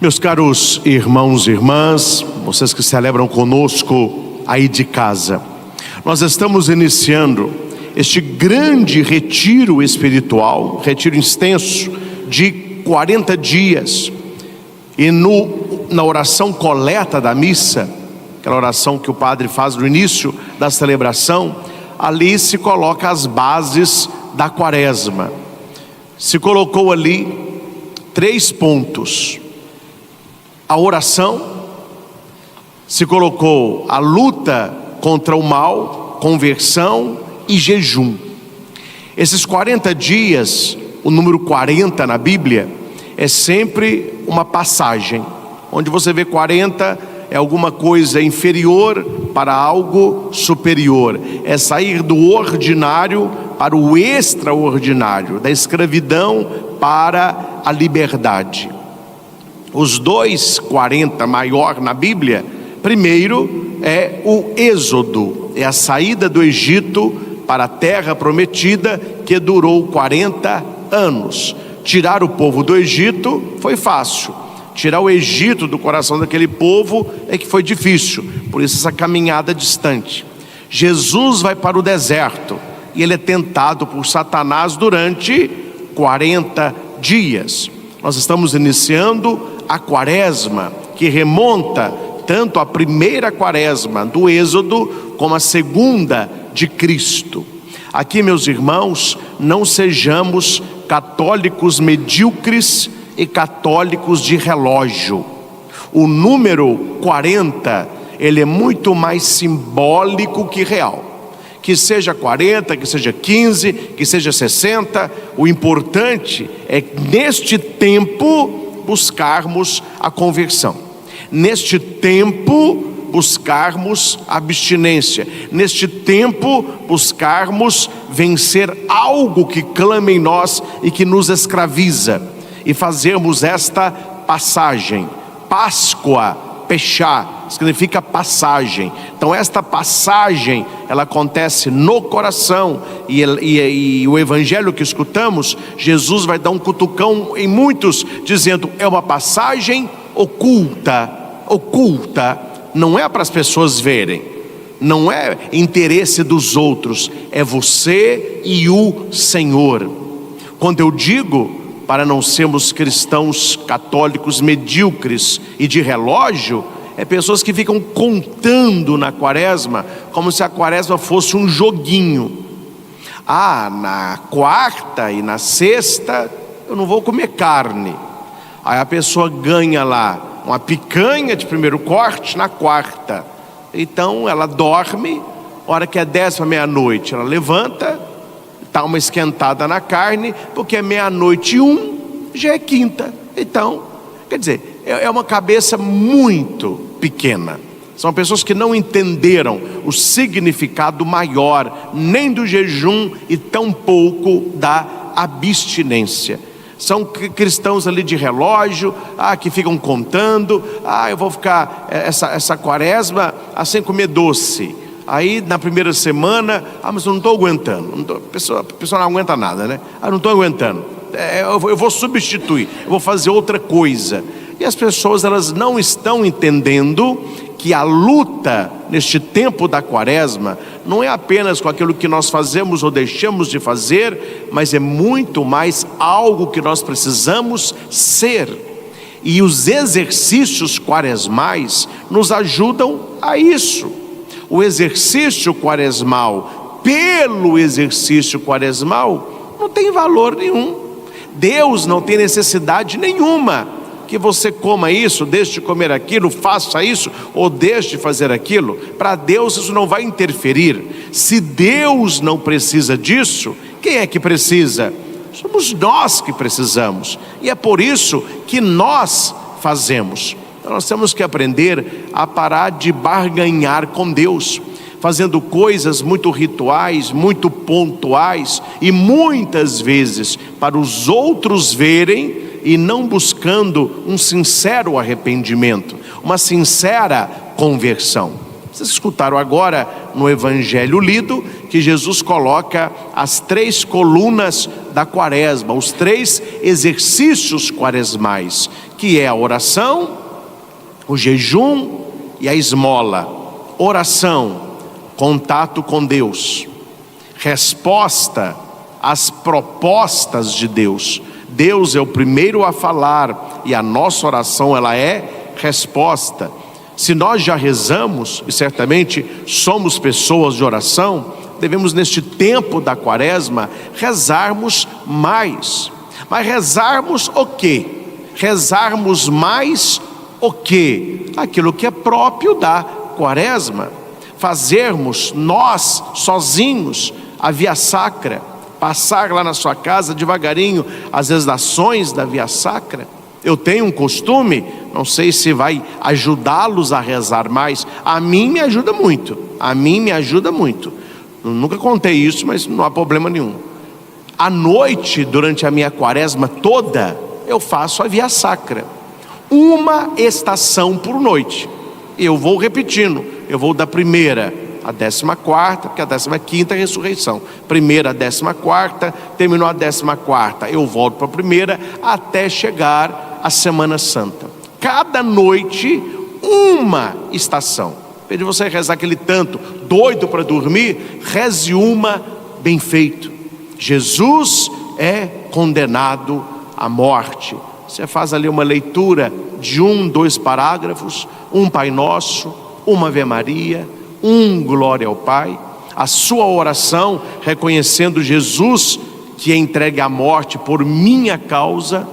Meus caros irmãos e irmãs, vocês que celebram conosco aí de casa, nós estamos iniciando este grande retiro espiritual, retiro extenso de 40 dias. E na oração coleta da missa, aquela oração que o padre faz no início da celebração, ali se coloca as bases da quaresma. Se colocou ali 3 pontos: a oração, se colocou a luta contra o mal, conversão e jejum. Esses 40 dias, o número 40 na Bíblia, é sempre uma passagem. Onde você vê 40 é alguma coisa inferior para algo superior. É sair do ordinário para o extraordinário, da escravidão para a liberdade. Os 40 maior na Bíblia, primeiro é o Êxodo, é a saída do Egito para a terra prometida, que durou 40 anos. Tirar o povo do Egito foi fácil, tirar o Egito do coração daquele povo é que foi difícil, por isso essa caminhada distante. Jesus vai para o deserto e ele é tentado por Satanás durante 40 dias. Nós estamos iniciando a quaresma, que remonta tanto à primeira quaresma do Êxodo como a segunda de Cristo. Aqui, meus irmãos, não sejamos católicos medíocres e católicos de relógio. O número 40, ele é muito mais simbólico que real. Que seja 40, que seja 15, que seja 60, o importante é neste tempo buscarmos a conversão, neste tempo buscarmos a abstinência, neste tempo buscarmos vencer algo que clama em nós e que nos escraviza, e fazermos esta passagem. Páscoa, Pechá, significa passagem. Então esta passagem, ela acontece no coração, e o evangelho que escutamos, Jesus vai dar um cutucão em muitos, dizendo: é uma passagem oculta. Não é para as pessoas verem, não é interesse dos outros, é você e o Senhor. Quando eu digo para não sermos cristãos católicos medíocres e de relógio, é pessoas que ficam contando na quaresma como se a quaresma fosse um joguinho. Na quarta e na sexta eu não vou comer carne. Aí a pessoa ganha lá uma picanha de primeiro corte na quarta. Então ela dorme, hora que é 10 para meia-noite, ela levanta, dá uma esquentada na carne, porque é 00:01, já é quinta. Então, quer dizer, é uma cabeça muito pequena. São pessoas que não entenderam o significado maior, nem do jejum e tampouco da abstinência. São cristãos ali de relógio, que ficam contando: eu vou ficar essa quaresma sem comer doce. Aí na primeira semana, mas eu não estou aguentando. A pessoa não aguenta nada, né? Não estou aguentando. Eu vou substituir, eu vou fazer outra coisa. E as pessoas, elas não estão entendendo que a luta neste tempo da quaresma não é apenas com aquilo que nós fazemos ou deixamos de fazer, mas é muito mais algo que nós precisamos ser. E os exercícios quaresmais nos ajudam a isso. O exercício quaresmal, pelo exercício quaresmal, não tem valor nenhum. Deus não tem necessidade nenhuma que você coma isso, deixe de comer aquilo, faça isso ou deixe de fazer aquilo. Para Deus isso não vai interferir. Se Deus não precisa disso, quem é que precisa? Somos nós que precisamos. E é por isso que nós fazemos. Então nós temos que aprender a parar de barganhar com Deus, fazendo coisas muito rituais, muito pontuais, e muitas vezes para os outros verem, e não buscando um sincero arrependimento, uma sincera conversão. Vocês escutaram agora no evangelho lido que Jesus coloca as 3 colunas da quaresma, os 3 exercícios quaresmais, que é a oração, o jejum e a esmola. Oração, contato com Deus. Resposta às propostas de Deus. Deus é o primeiro a falar e a nossa oração, ela é resposta. Se nós já rezamos, e certamente somos pessoas de oração, devemos neste tempo da quaresma rezarmos mais. Mas rezarmos o quê? Rezarmos mais o quê? Aquilo que é próprio da quaresma. Fazermos nós sozinhos a via sacra, passar lá na sua casa devagarinho as exdações da via sacra. Eu tenho um costume, não sei se vai ajudá-los a rezar mais, a mim me ajuda muito, eu nunca contei isso, mas não há problema nenhum. À noite, durante a minha quaresma toda, eu faço a via sacra, uma estação por noite, eu vou repetindo, eu vou da primeira a 14ª, porque a 15ª é a ressurreição. Primeira a 14ª, terminou a 14ª, eu volto para a primeira, até chegar a Semana Santa. Cada noite, uma estação. Em vez de você rezar aquele tanto, doido para dormir, reze uma bem feito. Jesus é condenado à morte. Você faz ali uma leitura de 2 parágrafos, um Pai Nosso, uma Ave Maria, glória ao Pai, a sua oração reconhecendo Jesus que é entregue à morte por minha causa.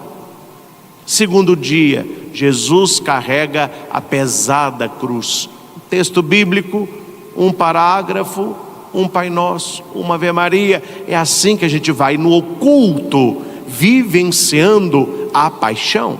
Segundo dia, Jesus carrega a pesada cruz. Texto bíblico, um parágrafo, um Pai Nosso, uma Ave Maria. É assim que a gente vai no oculto, vivenciando a paixão.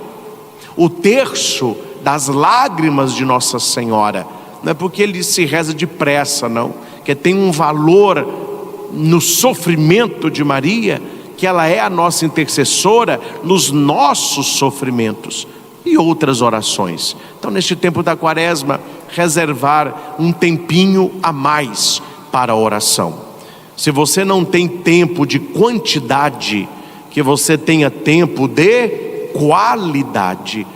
O terço das lágrimas de Nossa Senhora, não é porque ele se reza depressa, não, que tem um valor no sofrimento de Maria, que ela é a nossa intercessora nos nossos sofrimentos e outras orações. Então, neste tempo da quaresma, reservar um tempinho a mais para a oração. Se você não tem tempo de quantidade, que você tenha tempo de qualidade,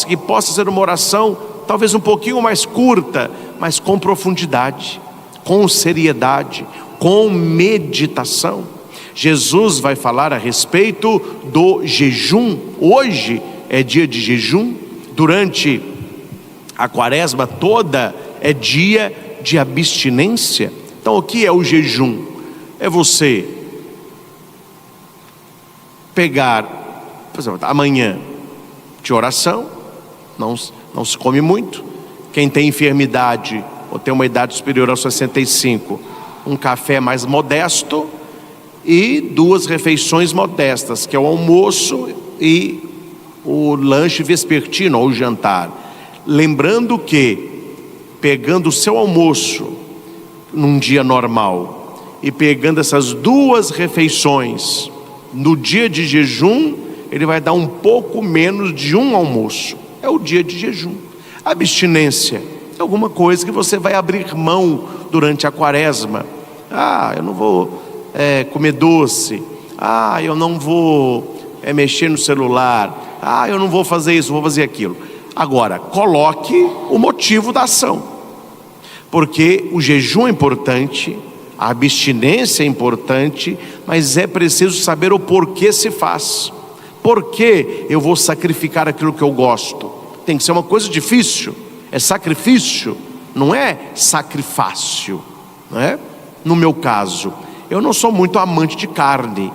que possa ser uma oração talvez um pouquinho mais curta, mas com profundidade, com seriedade, com meditação. Jesus vai falar a respeito do jejum. Hoje é dia de jejum, durante a quaresma toda é dia de abstinência. Então, o que é o jejum? É você pegar, por exemplo, amanhã de oração, não se come muito. Quem tem enfermidade ou tem uma idade superior aos 65, um café mais modesto e 2 refeições modestas, que é o almoço e o lanche vespertino ou o jantar. Lembrando que, pegando o seu almoço num dia normal e pegando essas 2 refeições no dia de jejum, ele vai dar um pouco menos de um almoço. É o dia de jejum. Abstinência é alguma coisa que você vai abrir mão durante a quaresma. Eu não vou comer doce. Eu não vou mexer no celular. Eu não vou fazer isso, vou fazer aquilo. Agora, coloque o motivo da ação, porque o jejum é importante, a abstinência é importante, mas é preciso saber o porquê se faz. Por que eu vou sacrificar aquilo que eu gosto? Tem que ser uma coisa difícil, é sacrifício, não é sacrifácio, não é? No meu caso, eu não sou muito amante de carne.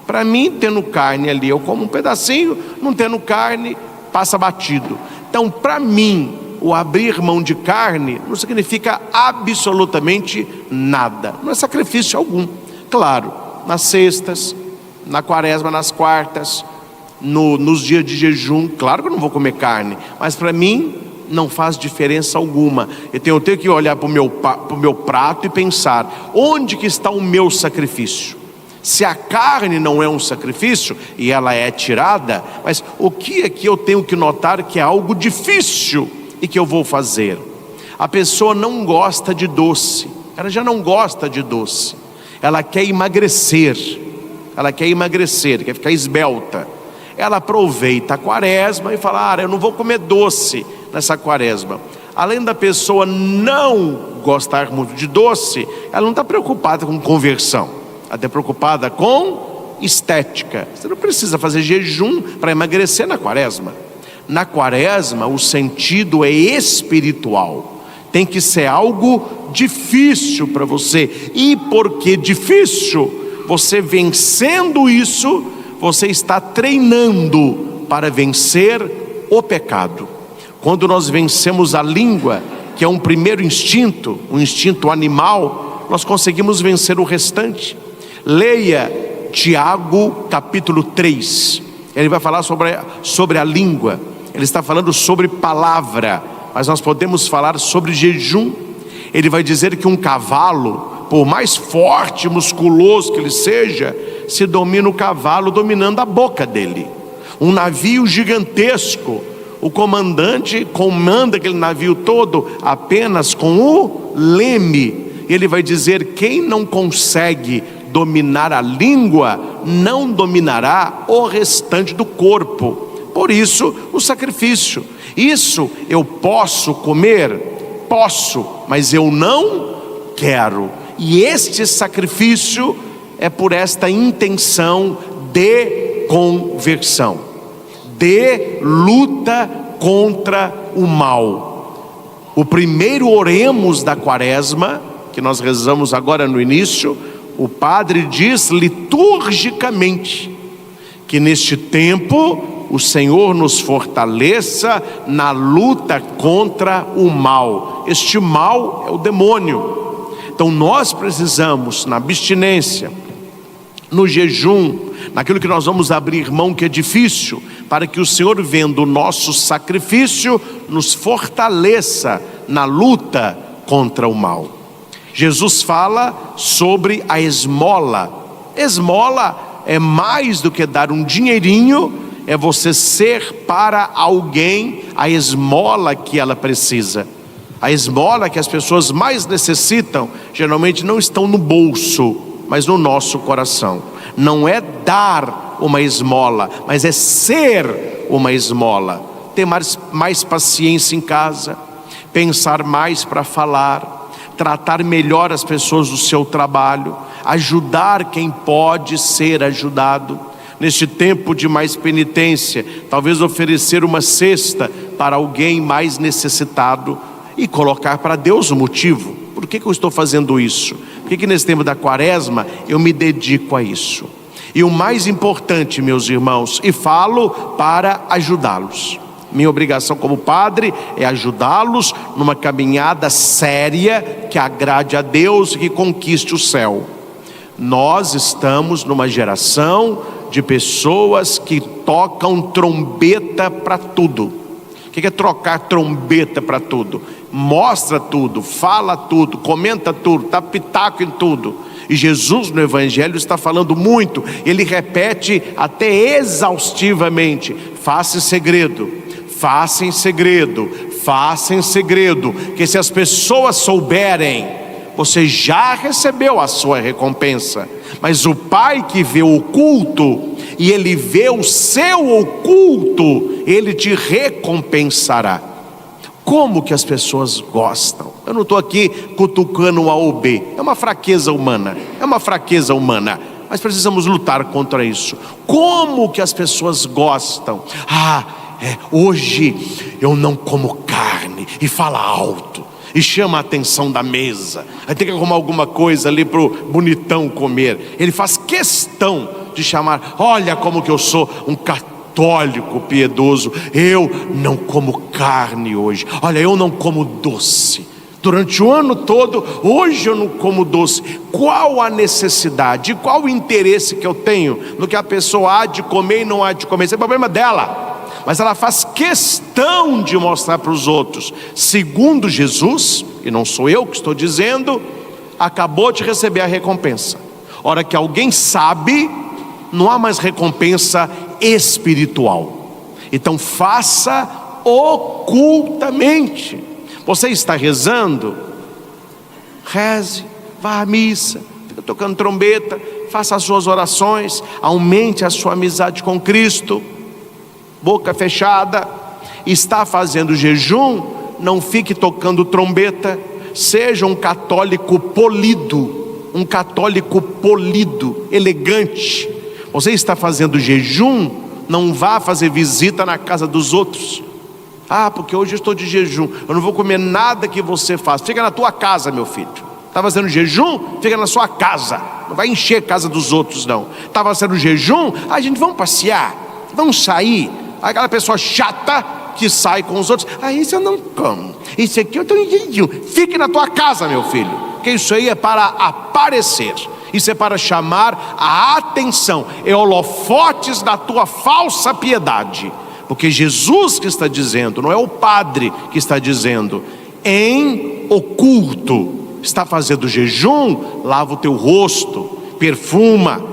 Para mim, tendo carne ali, eu como um pedacinho, não tendo carne, passa batido. Então, para mim, o abrir mão de carne não significa absolutamente nada, não é sacrifício algum. Claro, nas sextas, na quaresma, nas quartas, nos dias de jejum, claro que eu não vou comer carne, mas para mim não faz diferença alguma. Eu tenho que olhar para o meu prato e pensar, onde que está o meu sacrifício? Se a carne não é um sacrifício e ela é tirada, mas o que é que eu tenho que notar que é algo difícil e que eu vou fazer? A pessoa não gosta de doce, ela já não gosta de doce, ela quer emagrecer, quer ficar esbelta. ela aproveita a quaresma e fala: eu não vou comer doce nessa quaresma. Além da pessoa não gostar muito de doce, ela não está preocupada com conversão, ela está preocupada com estética. Você não precisa fazer jejum para emagrecer na quaresma. Na quaresma o sentido é espiritual, tem que ser algo difícil para você. E porque difícil, você vencendo isso, você está treinando para vencer o pecado. Quando nós vencemos a língua, que é um primeiro instinto, um instinto animal, nós conseguimos vencer o restante. Leia Tiago capítulo 3, ele vai falar sobre a língua. Ele está falando sobre palavra, mas nós podemos falar sobre jejum. Ele vai dizer que um cavalo, por mais forte e musculoso que ele seja, se domina o cavalo dominando a boca dele. Um navio gigantesco, o comandante comanda aquele navio todo apenas com o leme. Ele vai dizer: quem não consegue dominar a língua, não dominará o restante do corpo. Por isso, o sacrifício. Isso eu posso comer? Posso, mas eu não quero. E este sacrifício é por esta intenção de conversão, de luta contra o mal. O primeiro oremos da quaresma, que nós rezamos agora no início, o padre diz liturgicamente que neste tempo o Senhor nos fortaleça na luta contra o mal. Este mal é o demônio. Então nós precisamos, na abstinência, no jejum, naquilo que nós vamos abrir mão que é difícil, para que o Senhor, vendo o nosso sacrifício, nos fortaleça na luta contra o mal. Jesus fala sobre a esmola. Esmola é mais do que dar um dinheirinho, é você ser para alguém a esmola que ela precisa. A esmola que as pessoas mais necessitam, geralmente não estão no bolso, mas no nosso coração. Não é dar uma esmola, mas é ser uma esmola. Ter mais paciência em casa, pensar mais para falar, tratar melhor as pessoas do seu trabalho, ajudar quem pode ser ajudado. Neste tempo de mais penitência, talvez oferecer uma cesta para alguém mais necessitado e colocar para Deus o motivo. Por que eu estou fazendo isso? Por que nesse tempo da quaresma eu me dedico a isso? E o mais importante, meus irmãos, e falo para ajudá-los. Minha obrigação como padre é ajudá-los numa caminhada séria que agrade a Deus e que conquiste o céu. Nós estamos numa geração de pessoas que tocam trombeta para tudo. O que é trocar trombeta para tudo? Mostra tudo, fala tudo, comenta tudo, dá pitaco em tudo. E Jesus no Evangelho está falando muito, ele repete até exaustivamente: faça em segredo, faça em segredo, faça em segredo, que se as pessoas souberem, você já recebeu a sua recompensa. Mas o Pai que vê o oculto, e ele vê o seu oculto, ele te recompensará. Como que as pessoas gostam? Eu não estou aqui cutucando o A ou B, é uma fraqueza humana, mas precisamos lutar contra isso. Como que as pessoas gostam? Hoje eu não como carne, e fala alto, e chama a atenção da mesa. Aí tem que arrumar alguma coisa ali para o bonitão comer. Ele faz questão de chamar: olha como que eu sou um católico piedoso, eu não como carne hoje, olha, eu não como doce, durante o ano todo, hoje eu não como doce. Qual a necessidade, qual o interesse que eu tenho no que a pessoa há de comer e não há de comer? Esse é o problema dela. Mas ela faz questão de mostrar para os outros, segundo Jesus, e não sou eu que estou dizendo, acabou de receber a recompensa. Hora que alguém sabe, não há mais recompensa espiritual. Então faça ocultamente. Você está rezando? Reze, vá à missa, fica tocando trombeta, faça as suas orações, aumente a sua amizade com Cristo. boca fechada, está fazendo jejum, não fique tocando trombeta. Seja um católico polido, elegante. Você está fazendo jejum, não vá fazer visita na casa dos outros. Porque hoje eu estou de jejum, eu não vou comer nada que você faz. Fica na tua casa, meu filho. Está fazendo jejum? Fica na sua casa. Não vai encher a casa dos outros, não. Está fazendo jejum? A gente vamos passear, vamos sair. Aquela pessoa chata que sai com os outros. Isso eu não como. Isso aqui eu estou em jejum. Fique na tua casa, meu filho. Porque isso aí é para aparecer. Isso é para chamar a atenção. É holofotes da tua falsa piedade. Porque Jesus que está dizendo, não é o padre que está dizendo. Em oculto. Está fazendo jejum, lava o teu rosto, perfuma,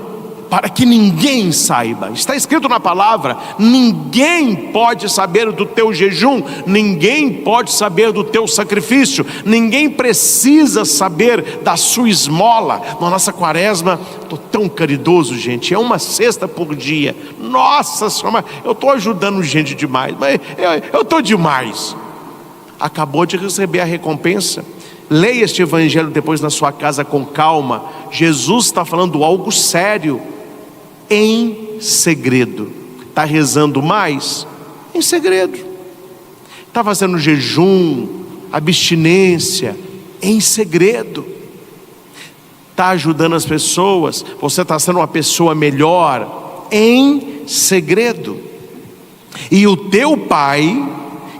para que ninguém saiba. Está escrito na palavra: ninguém pode saber do teu jejum, ninguém pode saber do teu sacrifício, ninguém precisa saber da sua esmola. Na nossa quaresma, estou tão caridoso, gente, é uma cesta por dia. Nossa Senhora, eu estou ajudando gente demais, mas eu estou demais. Acabou de receber a recompensa. Leia este evangelho depois na sua casa com calma. Jesus está falando algo sério. Em segredo. Está rezando mais? Em segredo. Está fazendo jejum, abstinência? Em segredo. Está ajudando as pessoas? Você está sendo uma pessoa melhor? Em segredo. E o teu Pai,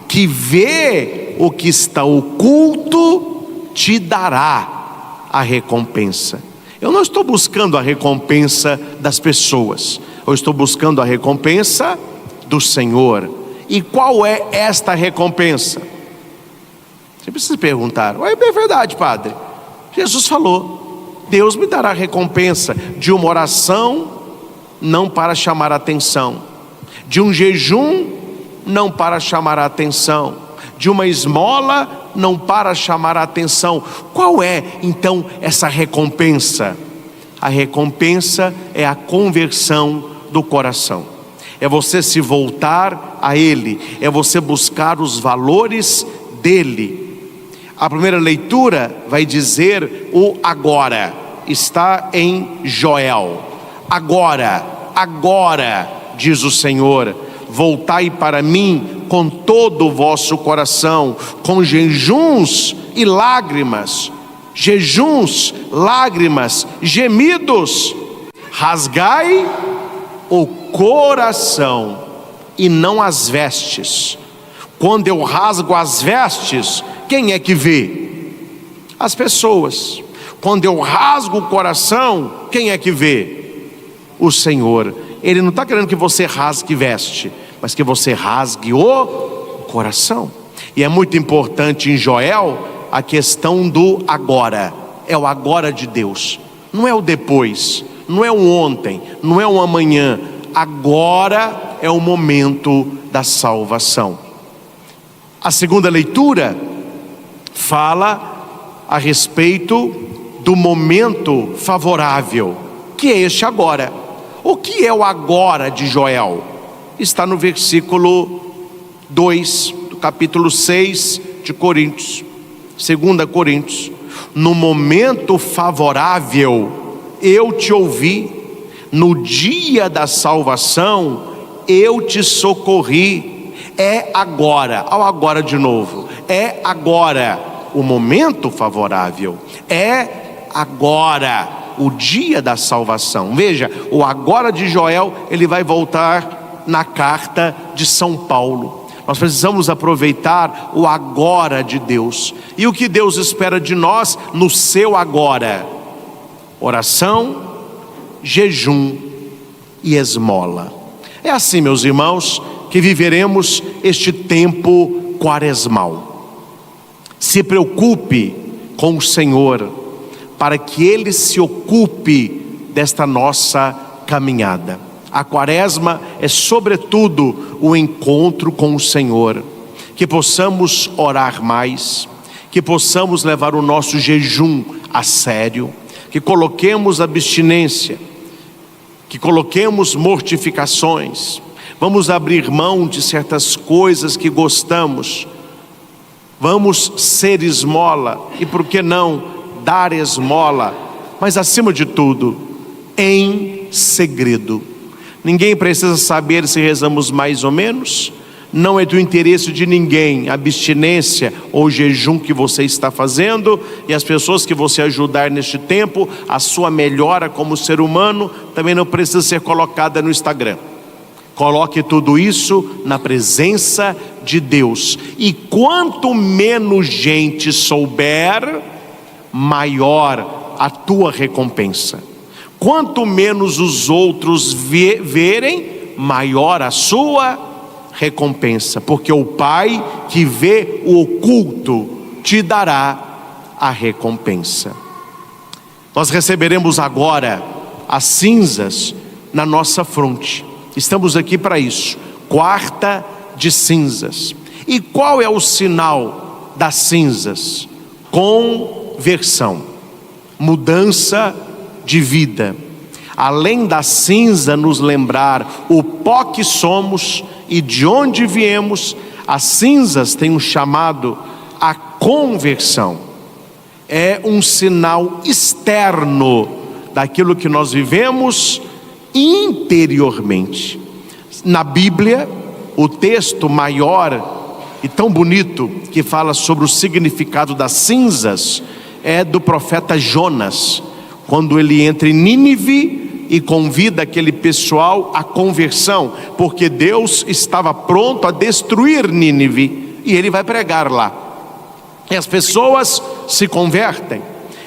que vê o que está oculto, te dará a recompensa. Eu não estou buscando a recompensa das pessoas, eu estou buscando a recompensa do Senhor. E qual é esta recompensa? Você precisa perguntar: é verdade, padre. Jesus falou: Deus me dará a recompensa de uma oração, não para chamar a atenção, de um jejum, não para chamar a atenção, de uma esmola, não para chamar a atenção. Qual é então essa recompensa? A recompensa é a conversão do coração. É você se voltar a Ele, é você buscar os valores dele. A primeira leitura vai dizer o agora, está em Joel. Agora, diz o Senhor, voltai para mim com todo o vosso coração, com jejuns e lágrimas, gemidos, rasgai o coração e não as vestes. Quando eu rasgo as vestes, quem é que vê? As pessoas. Quando eu rasgo o coração, quem é que vê? O Senhor. Ele não está querendo que você rasgue veste, mas que você rasgue o coração. E é muito importante em Joel a questão do agora. É o agora de Deus, não é o depois, não é o ontem, não é o amanhã. Agora é o momento da salvação. A segunda leitura fala a respeito do momento favorável, que é este agora. O que é o agora de Joel? Está no versículo 2 do capítulo 6 de Coríntios, 2 Coríntios. No momento favorável eu te ouvi, no dia da salvação eu te socorri. É agora, ao agora de novo, é agora o momento favorável, é agora o dia da salvação. Veja, o agora de Joel, ele vai voltar na carta de São Paulo. Nós precisamos aproveitar o agora de Deus. E o que Deus espera de nós no seu agora? Oração, jejum e esmola. É assim, meus irmãos, que viveremos este tempo quaresmal. Se preocupe com o Senhor, para que Ele se ocupe desta nossa caminhada. A quaresma é sobretudo o encontro com o Senhor. Que possamos orar mais, que possamos levar o nosso jejum a sério, que coloquemos abstinência, que coloquemos mortificações, vamos abrir mão de certas coisas que gostamos, vamos ser esmola, e por que não dar esmola, mas acima de tudo, em segredo. Ninguém precisa saber se rezamos mais ou menos, não é do interesse de ninguém a abstinência ou jejum que você está fazendo, e as pessoas que você ajudar neste tempo, a sua melhora como ser humano, também não precisa ser colocada no Instagram. Coloque tudo isso na presença de Deus, e quanto menos gente souber, maior a tua recompensa. Quanto menos os outros verem, maior a sua recompensa, porque o Pai que vê o oculto te dará a recompensa. Nós receberemos agora as cinzas na nossa fronte. Estamos aqui para isso, quarta de cinzas. E qual é o sinal das cinzas? Conversão, mudança de vida. Além da cinza nos lembrar o pó que somos e de onde viemos, as cinzas têm um chamado a conversão. É um sinal externo daquilo que nós vivemos interiormente. Na Bíblia, o texto maior e tão bonito que fala sobre o significado das cinzas é do profeta Jonas, quando ele entra em Nínive e convida aquele pessoal à conversão, porque Deus estava pronto a destruir Nínive, e ele vai pregar lá, e as pessoas se convertem.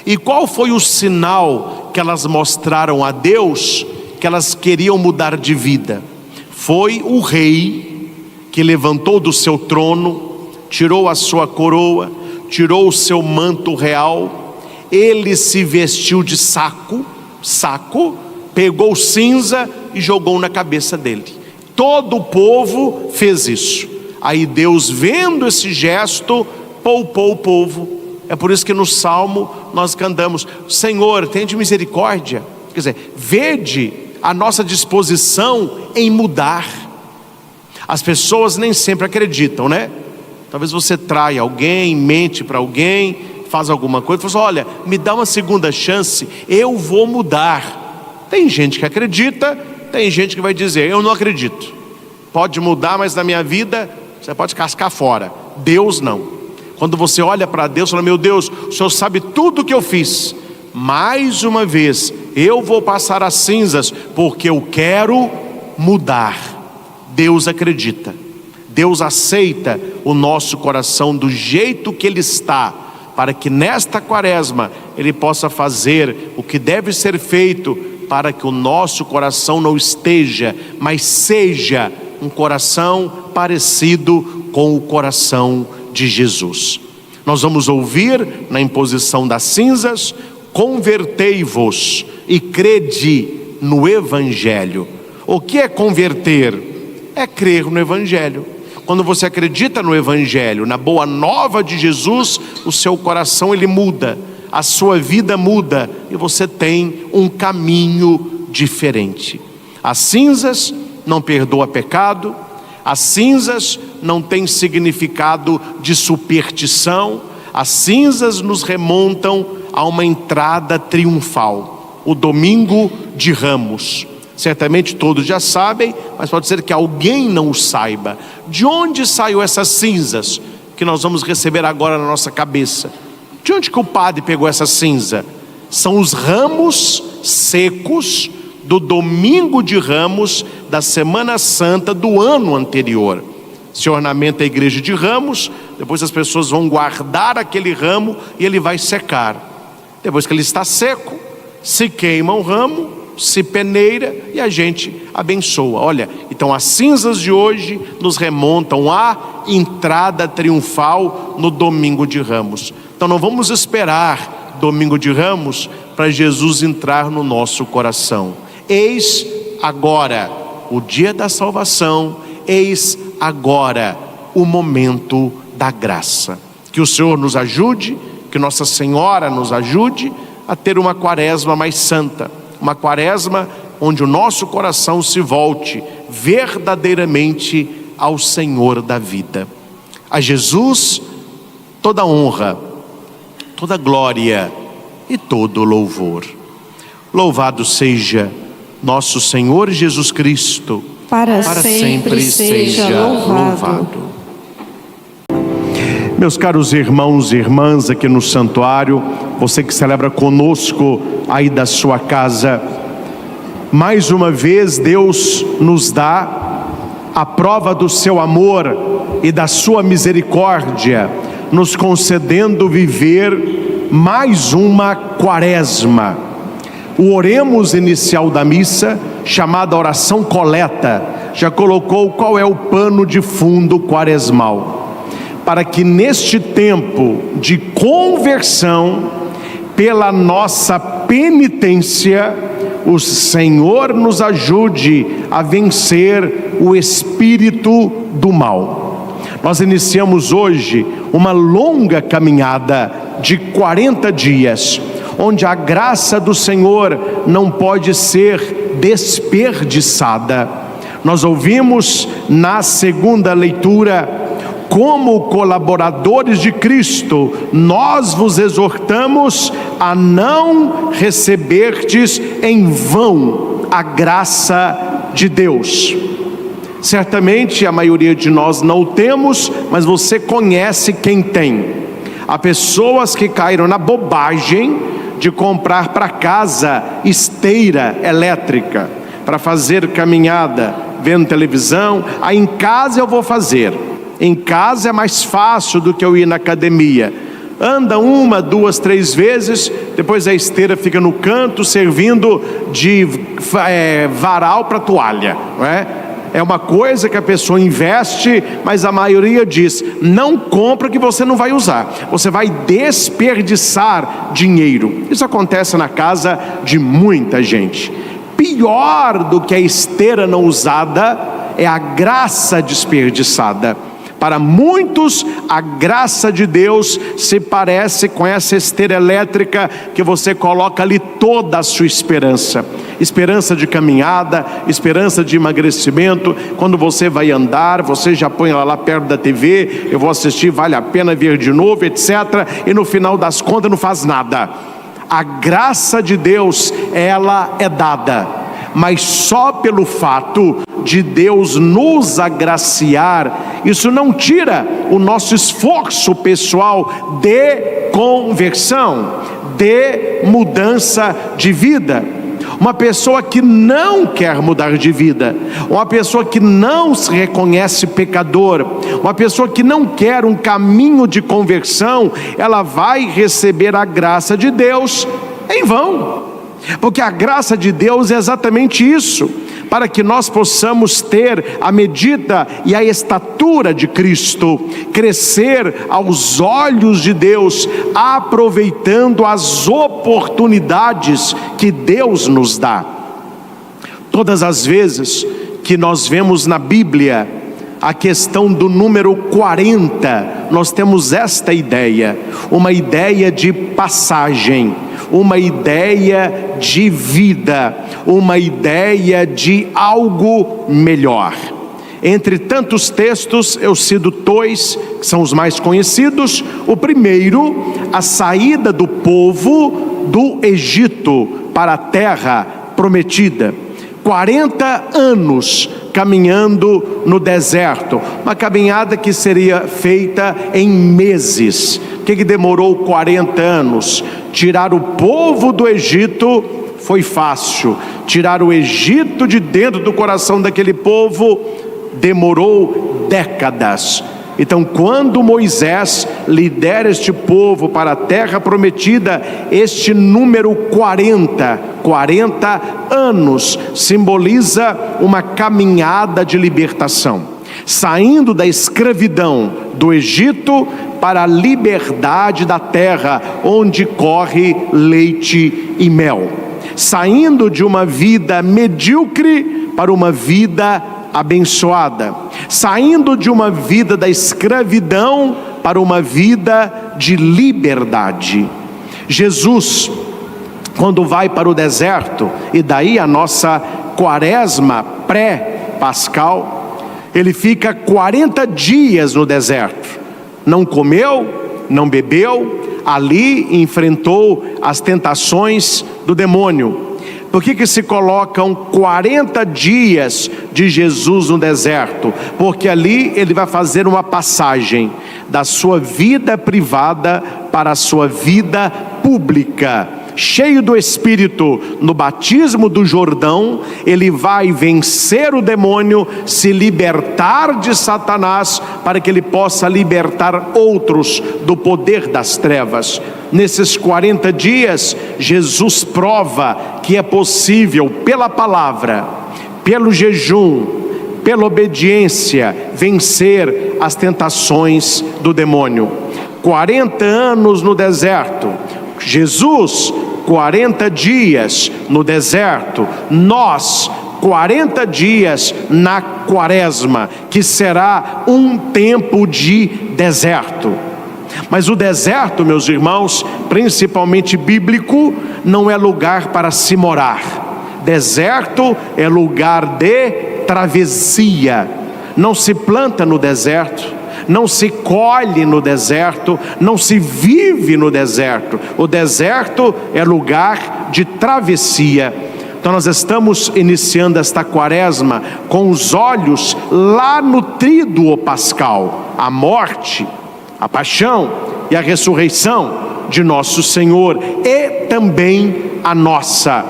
E qual foi o sinal que elas mostraram a Deus que elas queriam mudar de vida? Foi o rei que levantou do seu trono, tirou a sua coroa, tirou o seu manto real, ele se vestiu de saco, pegou cinza e jogou na cabeça dele. Todo o povo fez isso. Aí Deus, vendo esse gesto, poupou o povo. É por isso que no Salmo nós cantamos: Senhor, tende misericórdia. Quer dizer, vede a nossa disposição em mudar. As pessoas nem sempre acreditam, né? Talvez você traia alguém, mente para alguém, faz alguma coisa, fala: olha, me dá uma segunda chance, eu vou mudar. Tem gente que acredita, tem gente que vai dizer: eu não acredito. Pode mudar, mas na minha vida você pode cascar fora. Deus não. Quando você olha para Deus, fala: meu Deus, o Senhor sabe tudo o que eu fiz. Mais uma vez, eu vou passar as cinzas, porque eu quero mudar. Deus acredita. Deus aceita o nosso coração do jeito que ele está, para que nesta quaresma ele possa fazer o que deve ser feito, para que o nosso coração não esteja, mas seja um coração parecido com o coração de Jesus. Nós vamos ouvir na imposição das cinzas: convertei-vos e crede no Evangelho. O que é converter? É crer no Evangelho. Quando você acredita no Evangelho, na boa nova de Jesus, o seu coração ele muda, a sua vida muda, e você tem um caminho diferente. As cinzas não perdoam pecado, as cinzas não têm significado de superstição, as cinzas nos remontam a uma entrada triunfal, o domingo de Ramos. Certamente todos já sabem, mas pode ser que alguém não o saiba. De onde saiu essas cinzas que nós vamos receber agora na nossa cabeça? De onde que o padre pegou essa cinza? São os ramos secos do domingo de Ramos da Semana Santa do ano anterior. Se ornamenta a igreja de ramos, depois as pessoas vão guardar aquele ramo e ele vai secar. Depois que ele está seco, se queima o ramo, se peneira e a gente abençoa. Olha, então as cinzas de hoje nos remontam à entrada triunfal no domingo de Ramos. Então não vamos esperar domingo de Ramos para Jesus entrar no nosso coração. Eis agora o dia da salvação, eis agora o momento da graça. Que o Senhor nos ajude, que Nossa Senhora nos ajude a ter uma quaresma mais santa, uma quaresma onde o nosso coração se volte verdadeiramente ao Senhor da vida. A Jesus toda honra, toda glória e todo louvor. Louvado seja nosso Senhor Jesus Cristo, para sempre seja louvado. Meus caros irmãos e irmãs aqui no santuário, você que celebra conosco aí da sua casa, mais uma vez Deus nos dá a prova do seu amor e da sua misericórdia, nos concedendo viver mais uma quaresma. O oremos inicial da missa, chamada oração coleta, já colocou qual é o pano de fundo quaresmal. Para que neste tempo de conversão, pela nossa penitência, o Senhor nos ajude a vencer o espírito do mal. Nós iniciamos hoje uma longa caminhada de 40 dias, onde a graça do Senhor não pode ser desperdiçada. Nós ouvimos na segunda leitura: como colaboradores de Cristo, nós vos exortamos a não receberdes em vão a graça de Deus. Certamente a maioria de nós não o temos, mas você conhece quem tem. Há pessoas que caíram na bobagem de comprar para casa esteira elétrica, para fazer caminhada, vendo televisão. Aí em casa eu vou fazer. Em casa é mais fácil do que eu ir na academia. Anda 1, 2, 3 vezes, depois a esteira fica no canto, servindo de varal para toalha, não é? É uma coisa que a pessoa investe, mas a maioria diz: não compra que você não vai usar, você vai desperdiçar dinheiro. Isso acontece na casa de muita gente. Pior do que a esteira não usada é a graça desperdiçada. Para muitos, a graça de Deus se parece com essa esteira elétrica que você coloca ali toda a sua esperança. Esperança de caminhada, esperança de emagrecimento. Quando você vai andar, você já põe ela lá perto da TV, eu vou assistir, vale a pena ver de novo, etc. E no final das contas não faz nada. A graça de Deus, ela é dada, mas só pelo fato de Deus nos agraciar, isso não tira o nosso esforço pessoal de conversão, de mudança de vida. Uma pessoa que não quer mudar de vida, uma pessoa que não se reconhece pecador, uma pessoa que não quer um caminho de conversão, ela vai receber a graça de Deus em vão. Porque a graça de Deus é exatamente isso, para que nós possamos ter a medida e a estatura de Cristo, crescer aos olhos de Deus, aproveitando as oportunidades que Deus nos dá. Todas as vezes que nós vemos na Bíblia a questão do número 40, nós temos esta ideia, uma ideia de passagem, uma ideia de vida, uma ideia de algo melhor. Entre tantos textos, eu cito dois, que são os mais conhecidos. O primeiro, a saída do povo do Egito para a terra prometida. 40 anos caminhando no deserto, uma caminhada que seria feita em meses. O que demorou 40 anos? Tirar o povo do Egito foi fácil, tirar o Egito de dentro do coração daquele povo demorou décadas. Então, quando Moisés lidera este povo para a terra prometida, este número 40 anos, simboliza uma caminhada de libertação, saindo da escravidão do Egito para a liberdade da terra, onde corre leite e mel, saindo de uma vida medíocre para uma vida abençoada, saindo de uma vida da escravidão para uma vida de liberdade. Jesus, quando vai para o deserto, e daí a nossa quaresma pascal, ele fica 40 dias no deserto. Não comeu, não bebeu, ali enfrentou as tentações do demônio. Por que se colocam 40 dias de Jesus no deserto? Porque ali ele vai fazer uma passagem da sua vida privada para a sua vida pública. Cheio do Espírito, no batismo do Jordão, ele vai vencer o demônio, se libertar de Satanás, para que ele possa libertar outros do poder das trevas. Nesses 40 dias, Jesus prova que é possível, pela palavra, pelo jejum, pela obediência, vencer as tentações do demônio. 40 anos no deserto, Jesus, 40 dias no deserto, nós 40 dias na quaresma, que será um tempo de deserto. Mas o deserto, meus irmãos, principalmente bíblico, não é lugar para se morar. Deserto é lugar de travessia. Não se planta no deserto, não se colhe no deserto, não se vive no deserto. O deserto é lugar de travessia. Então nós estamos iniciando esta quaresma com os olhos lá no tríduo pascal, a morte, a paixão e a ressurreição de nosso Senhor, e também a nossa.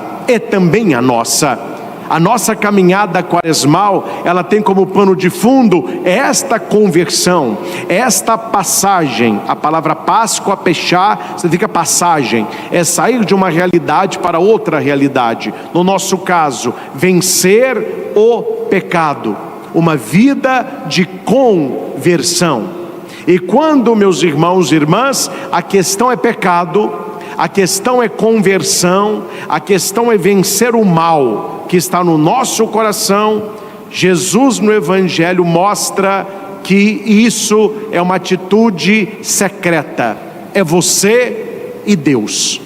A nossa caminhada quaresmal, ela tem como pano de fundo esta conversão, esta passagem. A palavra Páscoa, pechá, significa passagem, é sair de uma realidade para outra realidade. No nosso caso, vencer o pecado, uma vida de conversão. E quando, meus irmãos e irmãs, a questão é pecado, a questão é conversão, a questão é vencer o mal que está no nosso coração, Jesus no Evangelho mostra que isso é uma atitude secreta, é você e Deus.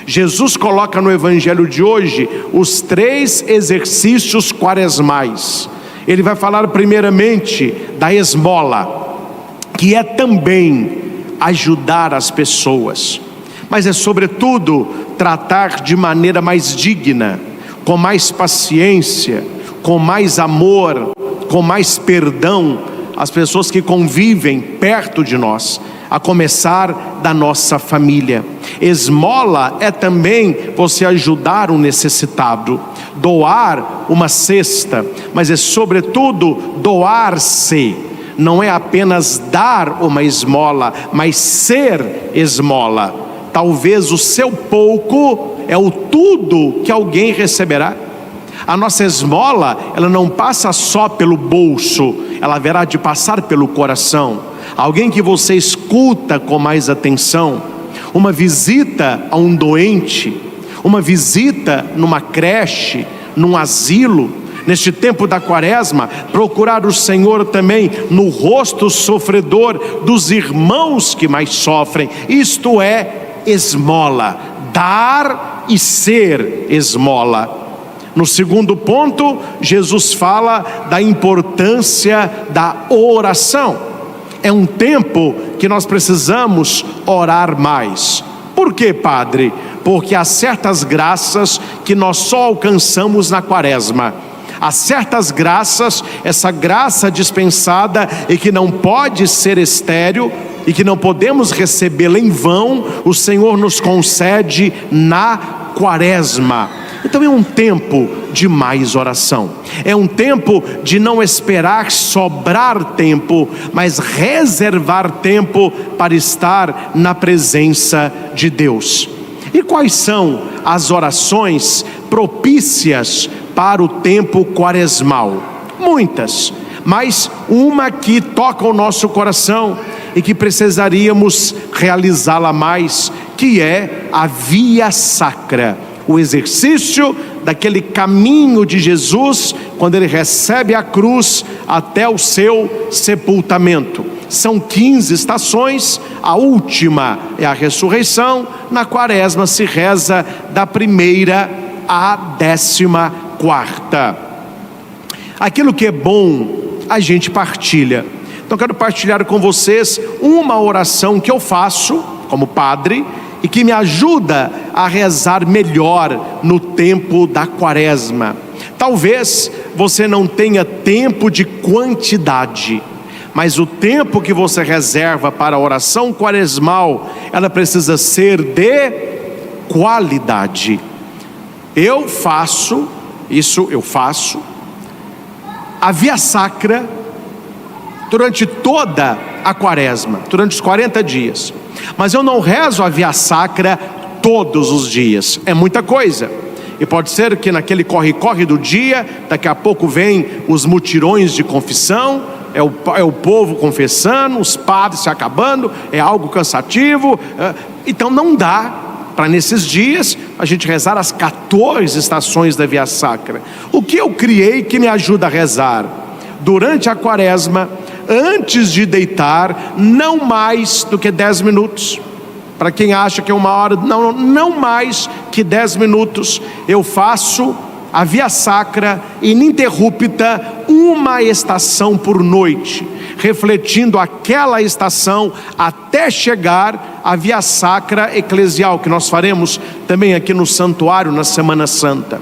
Jesus coloca no Evangelho de hoje os 3 exercícios quaresmais. Ele vai falar primeiramente da esmola, que é também ajudar as pessoas, mas é sobretudo tratar de maneira mais digna, com mais paciência, com mais amor, com mais perdão, as pessoas que convivem perto de nós, a começar da nossa família. Esmola é também você ajudar um necessitado, doar uma cesta, mas é sobretudo doar-se. Não é apenas dar uma esmola, mas ser esmola. Talvez o seu pouco é o tudo que alguém receberá. A nossa esmola, ela não passa só pelo bolso, ela haverá de passar pelo coração. Alguém que você escuta com mais atenção, uma visita a um doente, uma visita numa creche, num asilo. Neste tempo da quaresma, procurar o Senhor também no rosto sofredor dos irmãos que mais sofrem. Isto é esmola, dar e ser esmola. No segundo ponto, Jesus fala da importância da oração. É um tempo que nós precisamos orar mais. Por quê, Padre? Porque há certas graças que nós só alcançamos na quaresma. Há certas graças, essa graça dispensada e que não pode ser estéril e que não podemos recebê-la em vão, o Senhor nos concede na quaresma. Então é um tempo de mais oração, é um tempo de não esperar sobrar tempo, mas reservar tempo para estar na presença de Deus. E quais são as orações propícias para o tempo quaresmal? Muitas, mas uma que toca o nosso coração e que precisaríamos realizá-la mais, que é a via sacra, o exercício daquele caminho de Jesus, quando ele recebe a cruz até o seu sepultamento. São 15 estações, a última é a ressurreição. Na quaresma se reza da 1ª à 14ª. Aquilo que é bom, a gente partilha. Então quero partilhar com vocês uma oração que eu faço como padre e que me ajuda a rezar melhor no tempo da quaresma. Talvez você não tenha tempo de quantidade, mas o tempo que você reserva para a oração quaresmal, ela precisa ser de qualidade. Eu faço a via sacra durante toda a quaresma, durante os 40 dias. Mas eu não rezo a via sacra todos os dias, é muita coisa. E pode ser que naquele corre-corre do dia, daqui a pouco vem os mutirões de confissão, é o povo confessando, os padres se acabando, é algo cansativo. Então não dá para nesses dias a gente rezar as 14 estações da via sacra. O que eu criei que me ajuda a rezar? Durante a quaresma, antes de deitar, não mais do que 10 minutos. Para quem acha que é 1 hora, não mais que 10 minutos, eu faço a via sacra ininterrupta, uma estação por noite, refletindo aquela estação até chegar à via sacra eclesial, que nós faremos também aqui no santuário na Semana Santa.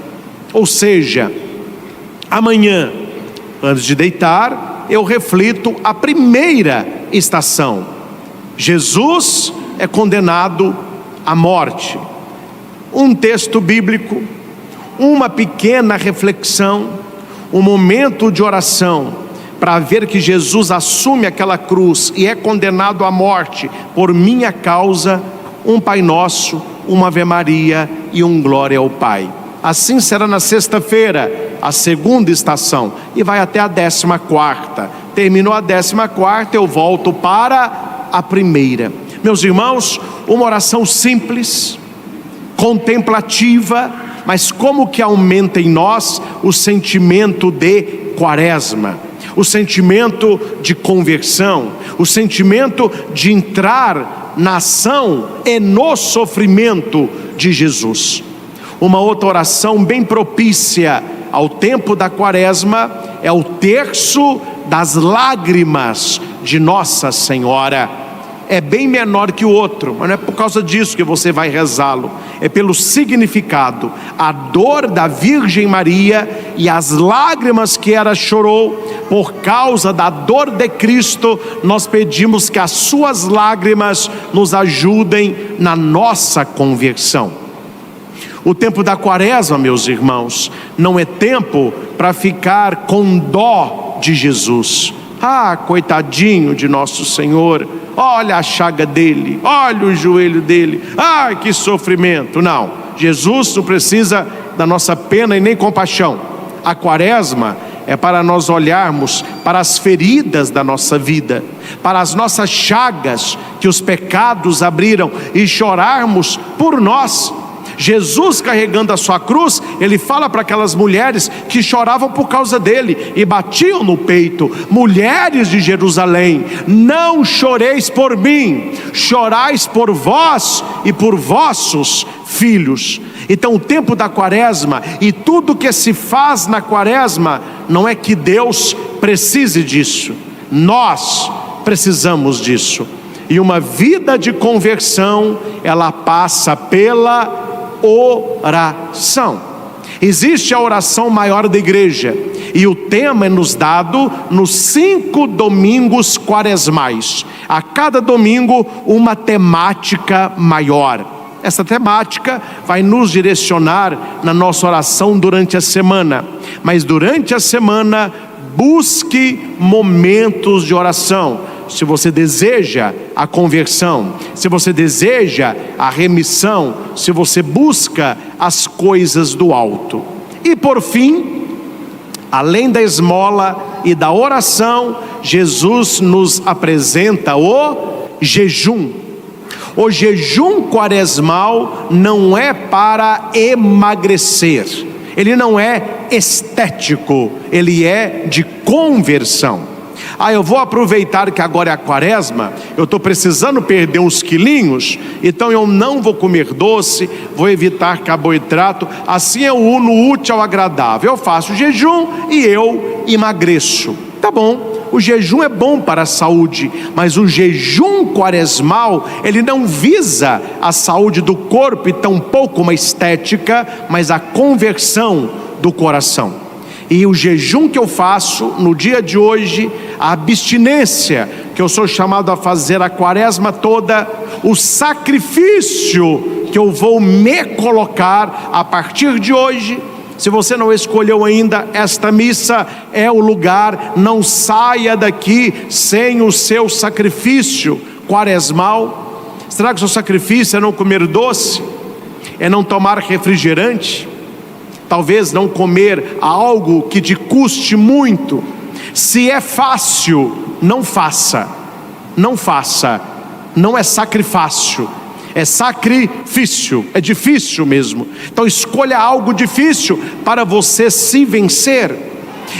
Ou seja, amanhã, antes de deitar, eu reflito a primeira estação. Jesus é condenado à morte. Um texto bíblico, uma pequena reflexão, um momento de oração, para ver que Jesus assume aquela cruz e é condenado à morte por minha causa, um Pai Nosso, uma Ave Maria e um Glória ao Pai. Assim será na sexta-feira, a segunda estação, e vai até a 14ª. Terminou a 14ª, eu volto para a primeira. Meus irmãos, uma oração simples, contemplativa, mas como que aumenta em nós o sentimento de quaresma, o sentimento de conversão, o sentimento de entrar na ação e no sofrimento de Jesus. Uma outra oração bem propícia ao tempo da quaresma é o terço das lágrimas de Nossa Senhora. É bem menor que o outro, mas não é por causa disso que você vai rezá-lo, é pelo significado. A dor da Virgem Maria e as lágrimas que ela chorou por causa da dor de Cristo, nós pedimos que as suas lágrimas nos ajudem na nossa conversão. O tempo da quaresma, meus irmãos, não é tempo para ficar com dó de Jesus. Ah, coitadinho de nosso Senhor, olha a chaga dele, olha o joelho dele, ai que sofrimento. Não, Jesus não precisa da nossa pena e nem compaixão. A quaresma é para nós olharmos para as feridas da nossa vida, para as nossas chagas que os pecados abriram e chorarmos por nós. Jesus carregando a sua cruz, ele fala para aquelas mulheres que choravam por causa dele e batiam no peito: mulheres de Jerusalém, não choreis por mim, chorais por vós e por vossos filhos. Então o tempo da quaresma e tudo que se faz na quaresma, não é que Deus precise disso, nós precisamos disso. E uma vida de conversão, ela passa pela oração. Existe a oração maior da igreja e o tema é nos dado nos 5 domingos quaresmais. A cada domingo uma temática maior. Essa temática vai nos direcionar na nossa oração durante a semana. Mas durante a semana, busque momentos de oração. Se você deseja a conversão, se você deseja a remissão, se você busca as coisas do alto. E por fim, além da esmola e da oração, Jesus nos apresenta o jejum. O jejum quaresmal não é para emagrecer, ele não é estético, ele é de conversão. eu vou aproveitar que agora é a quaresma, eu estou precisando perder uns quilinhos, então eu não vou comer doce, vou evitar carboidrato, assim eu uno o útil ao agradável, eu faço jejum e eu emagreço. Tá bom, o jejum é bom para a saúde, mas o jejum quaresmal, ele não visa a saúde do corpo e tampouco uma estética, mas a conversão do coração. E o jejum que eu faço no dia de hoje, a abstinência que eu sou chamado a fazer a quaresma toda, o sacrifício que eu vou me colocar a partir de hoje. Se você não escolheu ainda, esta missa é o lugar. Não saia daqui sem o seu sacrifício quaresmal. Será que o seu sacrifício é não comer doce? É não tomar refrigerante? Talvez não comer algo que te custe muito. Se é fácil, não faça. Não faça. Não é sacrifício, é sacrifício. É difícil mesmo. Então escolha algo difícil para você se vencer.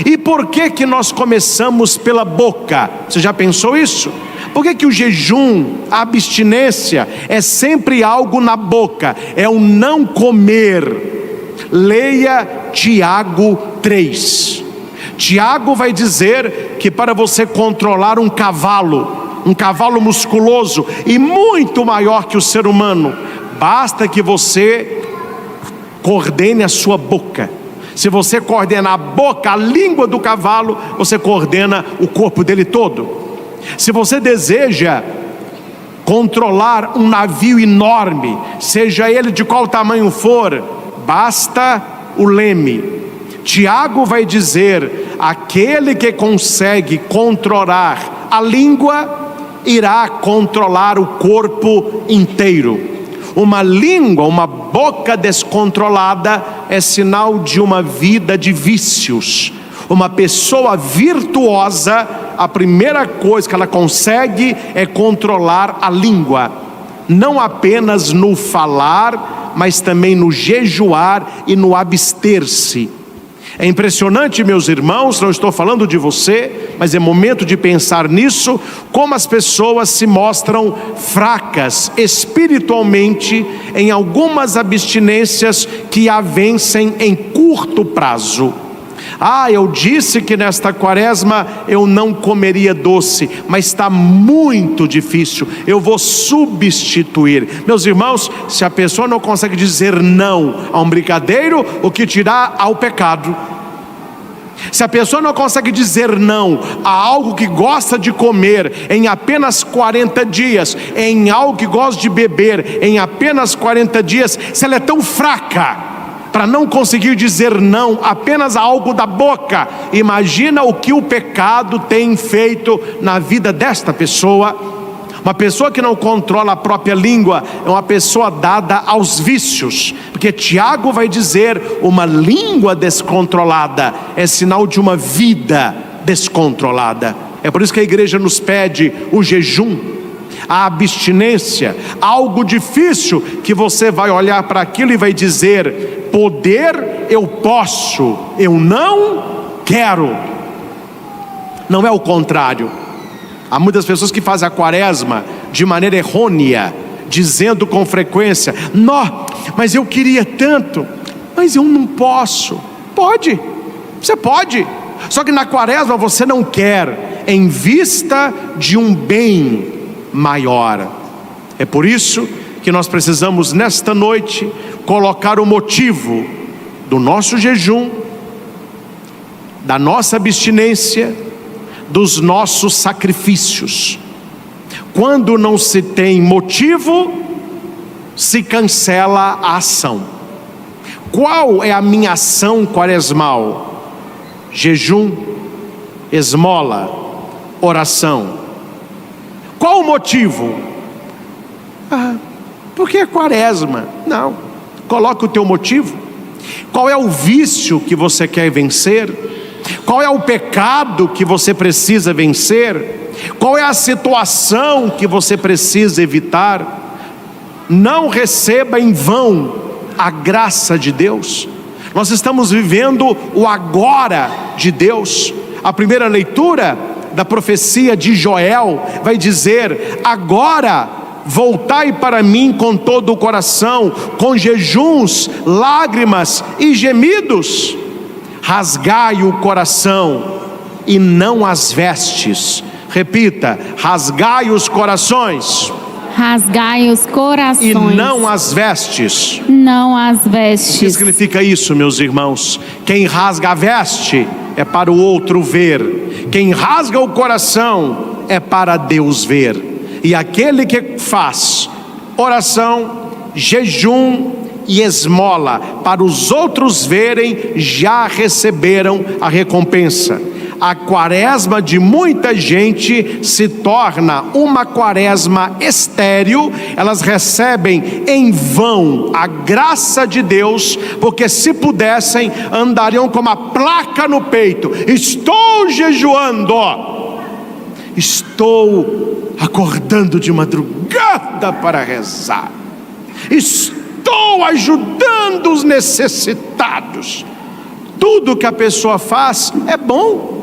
E por que nós começamos pela boca? Você já pensou isso? Por que o jejum, a abstinência é sempre algo na boca? É o não comer. Leia Tiago 3. Tiago vai dizer que para você controlar um cavalo musculoso e muito maior que o ser humano, basta que você coordene a sua boca. Se você coordena a boca, a língua do cavalo, você coordena o corpo dele todo. Se você deseja controlar um navio enorme, seja ele de qual tamanho for, basta o leme. Tiago vai dizer: aquele que consegue controlar a língua, irá controlar o corpo inteiro. Uma língua, uma boca descontrolada é sinal de uma vida de vícios. Uma pessoa virtuosa, a primeira coisa que ela consegue é controlar a língua. Não apenas no falar, mas também no jejuar e no abster-se. É impressionante, meus irmãos, não estou falando de você, mas é momento de pensar nisso, como as pessoas se mostram fracas espiritualmente em algumas abstinências que a vencem em curto prazo. Eu disse que nesta quaresma eu não comeria doce, mas está muito difícil, eu vou substituir. Meus irmãos, se a pessoa não consegue dizer não a um brigadeiro, o que dirá ao pecado? Se a pessoa não consegue dizer não a algo que gosta de comer em apenas 40 dias, em algo que gosta de beber em apenas 40 dias, se ela é tão fraca para não conseguir dizer não apenas a algo da boca, imagina o que o pecado tem feito na vida desta pessoa. Uma pessoa que não controla a própria língua é uma pessoa dada aos vícios, porque Tiago vai dizer: uma língua descontrolada é sinal de uma vida descontrolada. É por isso que a igreja nos pede o jejum, a abstinência, algo difícil que você vai olhar para aquilo e vai dizer: poder eu posso, eu não quero. Não é o contrário. Há muitas pessoas que fazem a quaresma de maneira errônea, dizendo com frequência: não, mas eu queria tanto, mas eu não posso. Pode, você pode, só que na quaresma você não quer, em vista de um bem maior. É por isso que nós precisamos nesta noite colocar o motivo do nosso jejum, da nossa abstinência, dos nossos sacrifícios. Quando não se tem motivo, se cancela a ação. Qual é a minha ação quaresmal? Jejum, esmola, oração. Qual o motivo? Porque é quaresma. Não, coloca o teu motivo. Qual é o vício que você quer vencer? Qual é o pecado que você precisa vencer? Qual é a situação que você precisa evitar? Não receba em vão a graça de Deus. Nós estamos vivendo o agora de Deus. A primeira leitura da profecia de Joel, vai dizer: agora voltai para mim com todo o coração, com jejuns, lágrimas e gemidos. Rasgai o coração e não as vestes. Repita: rasgai os corações. Rasgai os corações. E não as vestes. Não as vestes. O que significa isso, meus irmãos? Quem rasga a veste é para o outro ver. Quem rasga o coração é para Deus ver. E aquele que faz oração, jejum e esmola para os outros verem, já receberam a recompensa. A quaresma de muita gente se torna uma quaresma estéril. Elas recebem em vão a graça de Deus, porque se pudessem, andariam com uma placa no peito: estou jejuando, estou acordando de madrugada para rezar, estou ajudando os necessitados. Tudo que a pessoa faz é bom.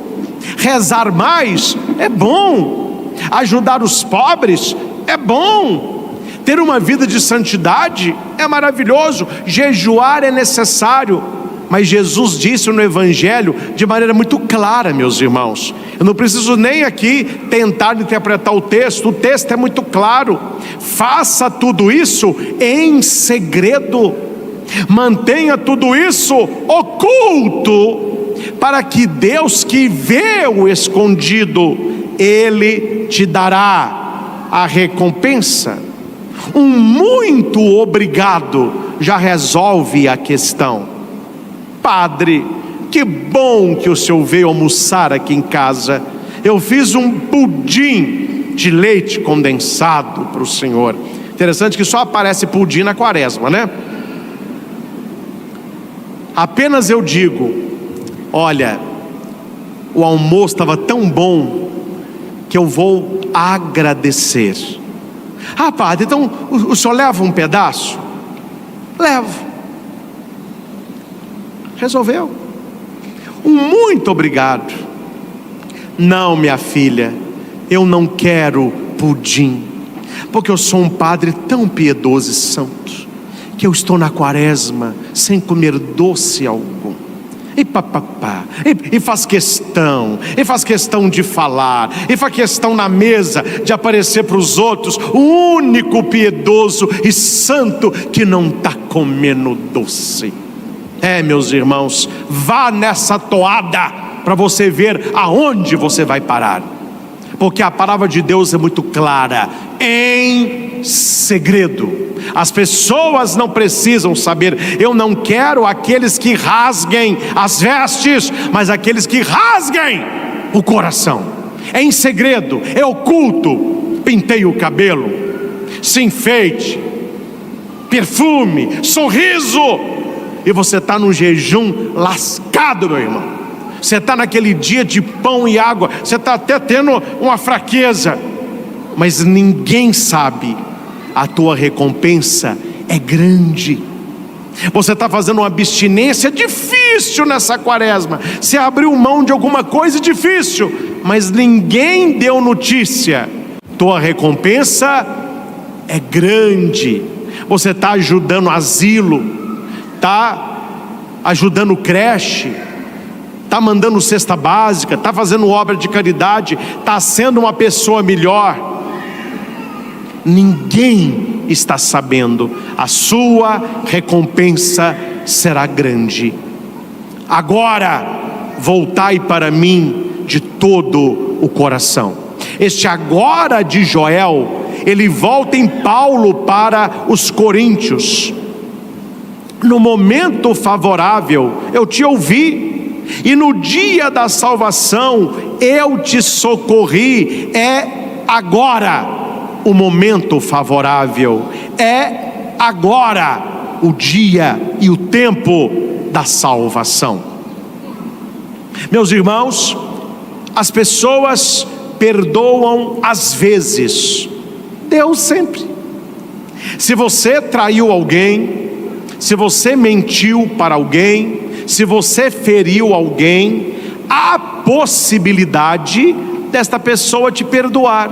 Rezar mais é bom. Ajudar os pobres é bom. Ter uma vida de santidade é maravilhoso. Jejuar é necessário. Mas Jesus disse no Evangelho de maneira muito clara, meus irmãos. Eu não preciso nem aqui tentar interpretar o texto é muito claro. Faça tudo isso em segredo. Mantenha tudo isso oculto, para que Deus, que vê o escondido, Ele te dará a recompensa. Um muito obrigado já resolve a questão. Padre, que bom que o senhor veio almoçar aqui em casa. Eu fiz um pudim de leite condensado para o senhor. Interessante que só aparece pudim na quaresma, né? Apenas eu digo: olha, o almoço estava tão bom que eu vou agradecer. Ah, padre, então o senhor leva um pedaço? Levo. Resolveu. Um muito obrigado. Não, minha filha, eu não quero pudim, porque eu sou um padre tão piedoso e santo, que eu estou na quaresma sem comer doce algum. E papapá, e faz questão de falar, e faz questão na mesa de aparecer para os outros, o único piedoso e santo que não está comendo doce. Meus irmãos, vá nessa toada para você ver aonde você vai parar, porque a palavra de Deus é muito clara: em segredo. As pessoas não precisam saber. Eu não quero aqueles que rasguem as vestes, mas aqueles que rasguem o coração. É em segredo, é oculto. Penteie o cabelo, se enfeite, perfume, sorriso, e você está num jejum lascado, meu irmão. Você está naquele dia de pão e água, você está até tendo uma fraqueza, mas ninguém sabe. A tua recompensa é grande. Você está fazendo uma abstinência difícil nessa quaresma. Você abriu mão de alguma coisa difícil, mas ninguém deu notícia. Tua recompensa é grande. Você está ajudando asilo, está ajudando creche, está mandando cesta básica, está fazendo obra de caridade, está sendo uma pessoa melhor. Ninguém está sabendo. A sua recompensa será grande. Agora voltai para mim de todo o coração. Este agora de Joel, ele volta em Paulo para os coríntios. No momento favorável eu te ouvi, e no dia da salvação eu te socorri. É agora o momento favorável, é agora o dia e o tempo da salvação. Meus irmãos, as pessoas perdoam às vezes, Deus sempre. Se você traiu alguém, se você mentiu para alguém, se você feriu alguém, há possibilidade desta pessoa te perdoar,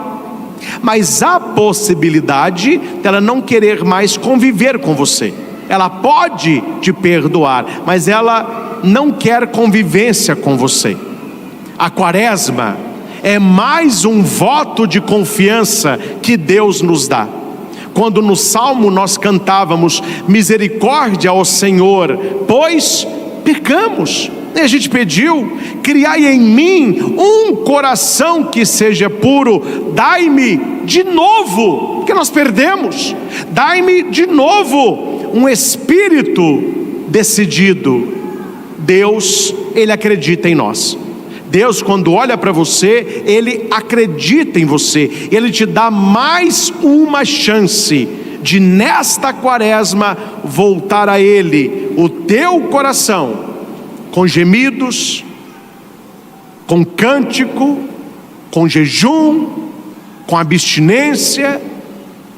mas há possibilidade dela não querer mais conviver com você. Ela pode te perdoar, mas ela não quer convivência com você. A quaresma é mais um voto de confiança que Deus nos dá. Quando no Salmo nós cantávamos: misericórdia ao Senhor, pois pecamos. E a gente pediu: criai em mim um coração que seja puro, dai-me de novo, porque nós perdemos, dai-me de novo um espírito decidido. Deus, Ele acredita em nós. Deus, quando olha para você, Ele acredita em você. Ele te dá mais uma chance de, nesta quaresma, voltar a Ele, o teu coração, com gemidos, com cântico, com jejum, com abstinência,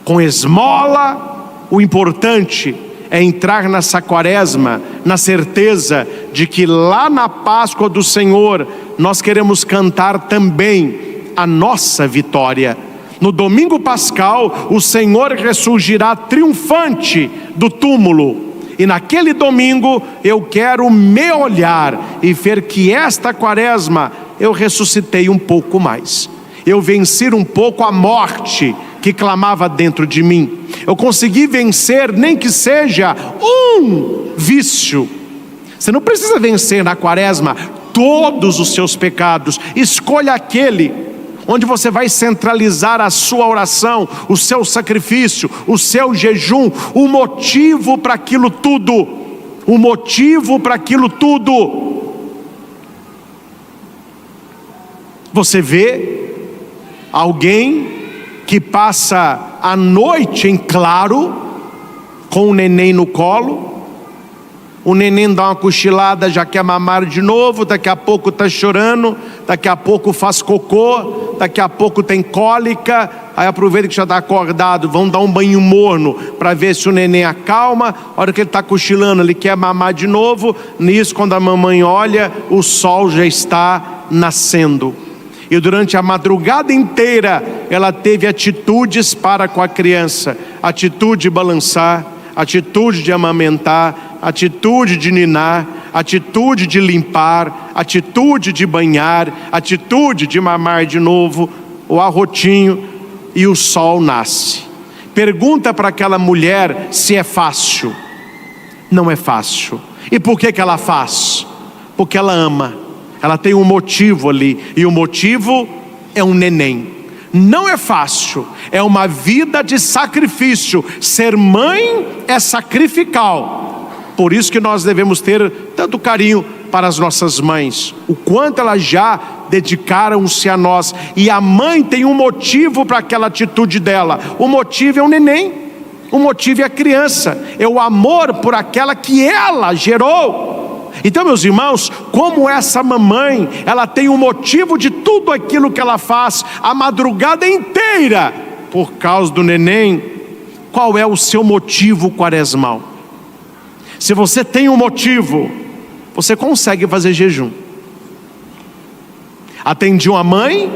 com esmola. O importante é entrar nessa quaresma na certeza de que lá na Páscoa do Senhor nós queremos cantar também a nossa vitória. No domingo pascal, o Senhor ressurgirá triunfante do túmulo, e naquele domingo eu quero me olhar e ver que esta quaresma eu ressuscitei um pouco mais, eu venci um pouco a morte que clamava dentro de mim. Eu consegui vencer, nem que seja um vício. Você não precisa vencer na quaresma todos os seus pecados. Escolha aquele onde você vai centralizar a sua oração, o seu sacrifício, o seu jejum, o motivo para aquilo tudo. O motivo para aquilo tudo. Você vê alguém que passa a noite em claro, com o neném no colo, o neném dá uma cochilada, já quer mamar de novo, daqui a pouco está chorando, daqui a pouco faz cocô, daqui a pouco tem cólica, aí aproveita que já está acordado, vão dar um banho morno, para ver se o neném acalma. A hora que ele está cochilando, ele quer mamar de novo. Nisso, quando a mamãe olha, o sol já está nascendo. E durante a madrugada inteira, ela teve atitudes para com a criança: atitude de balançar, atitude de amamentar, atitude de ninar, atitude de limpar, atitude de banhar, atitude de mamar de novo, o arrotinho, e o sol nasce. Pergunta para aquela mulher se é fácil. Não é fácil. E por que ela faz? Porque ela ama. Ela tem um motivo ali, e o motivo é um neném. Não é fácil, é uma vida de sacrifício. Ser mãe é sacrificial. Por isso que nós devemos ter tanto carinho para as nossas mães, o quanto elas já dedicaram-se a nós. E a mãe tem um motivo para aquela atitude dela. O motivo é o neném, o motivo é a criança, é o amor por aquela que ela gerou. Então, meus irmãos, como essa mamãe, ela tem um motivo de tudo aquilo que ela faz a madrugada inteira por causa do neném. Qual é o seu motivo quaresmal? Se você tem um motivo, você consegue fazer jejum. Atendi uma mãe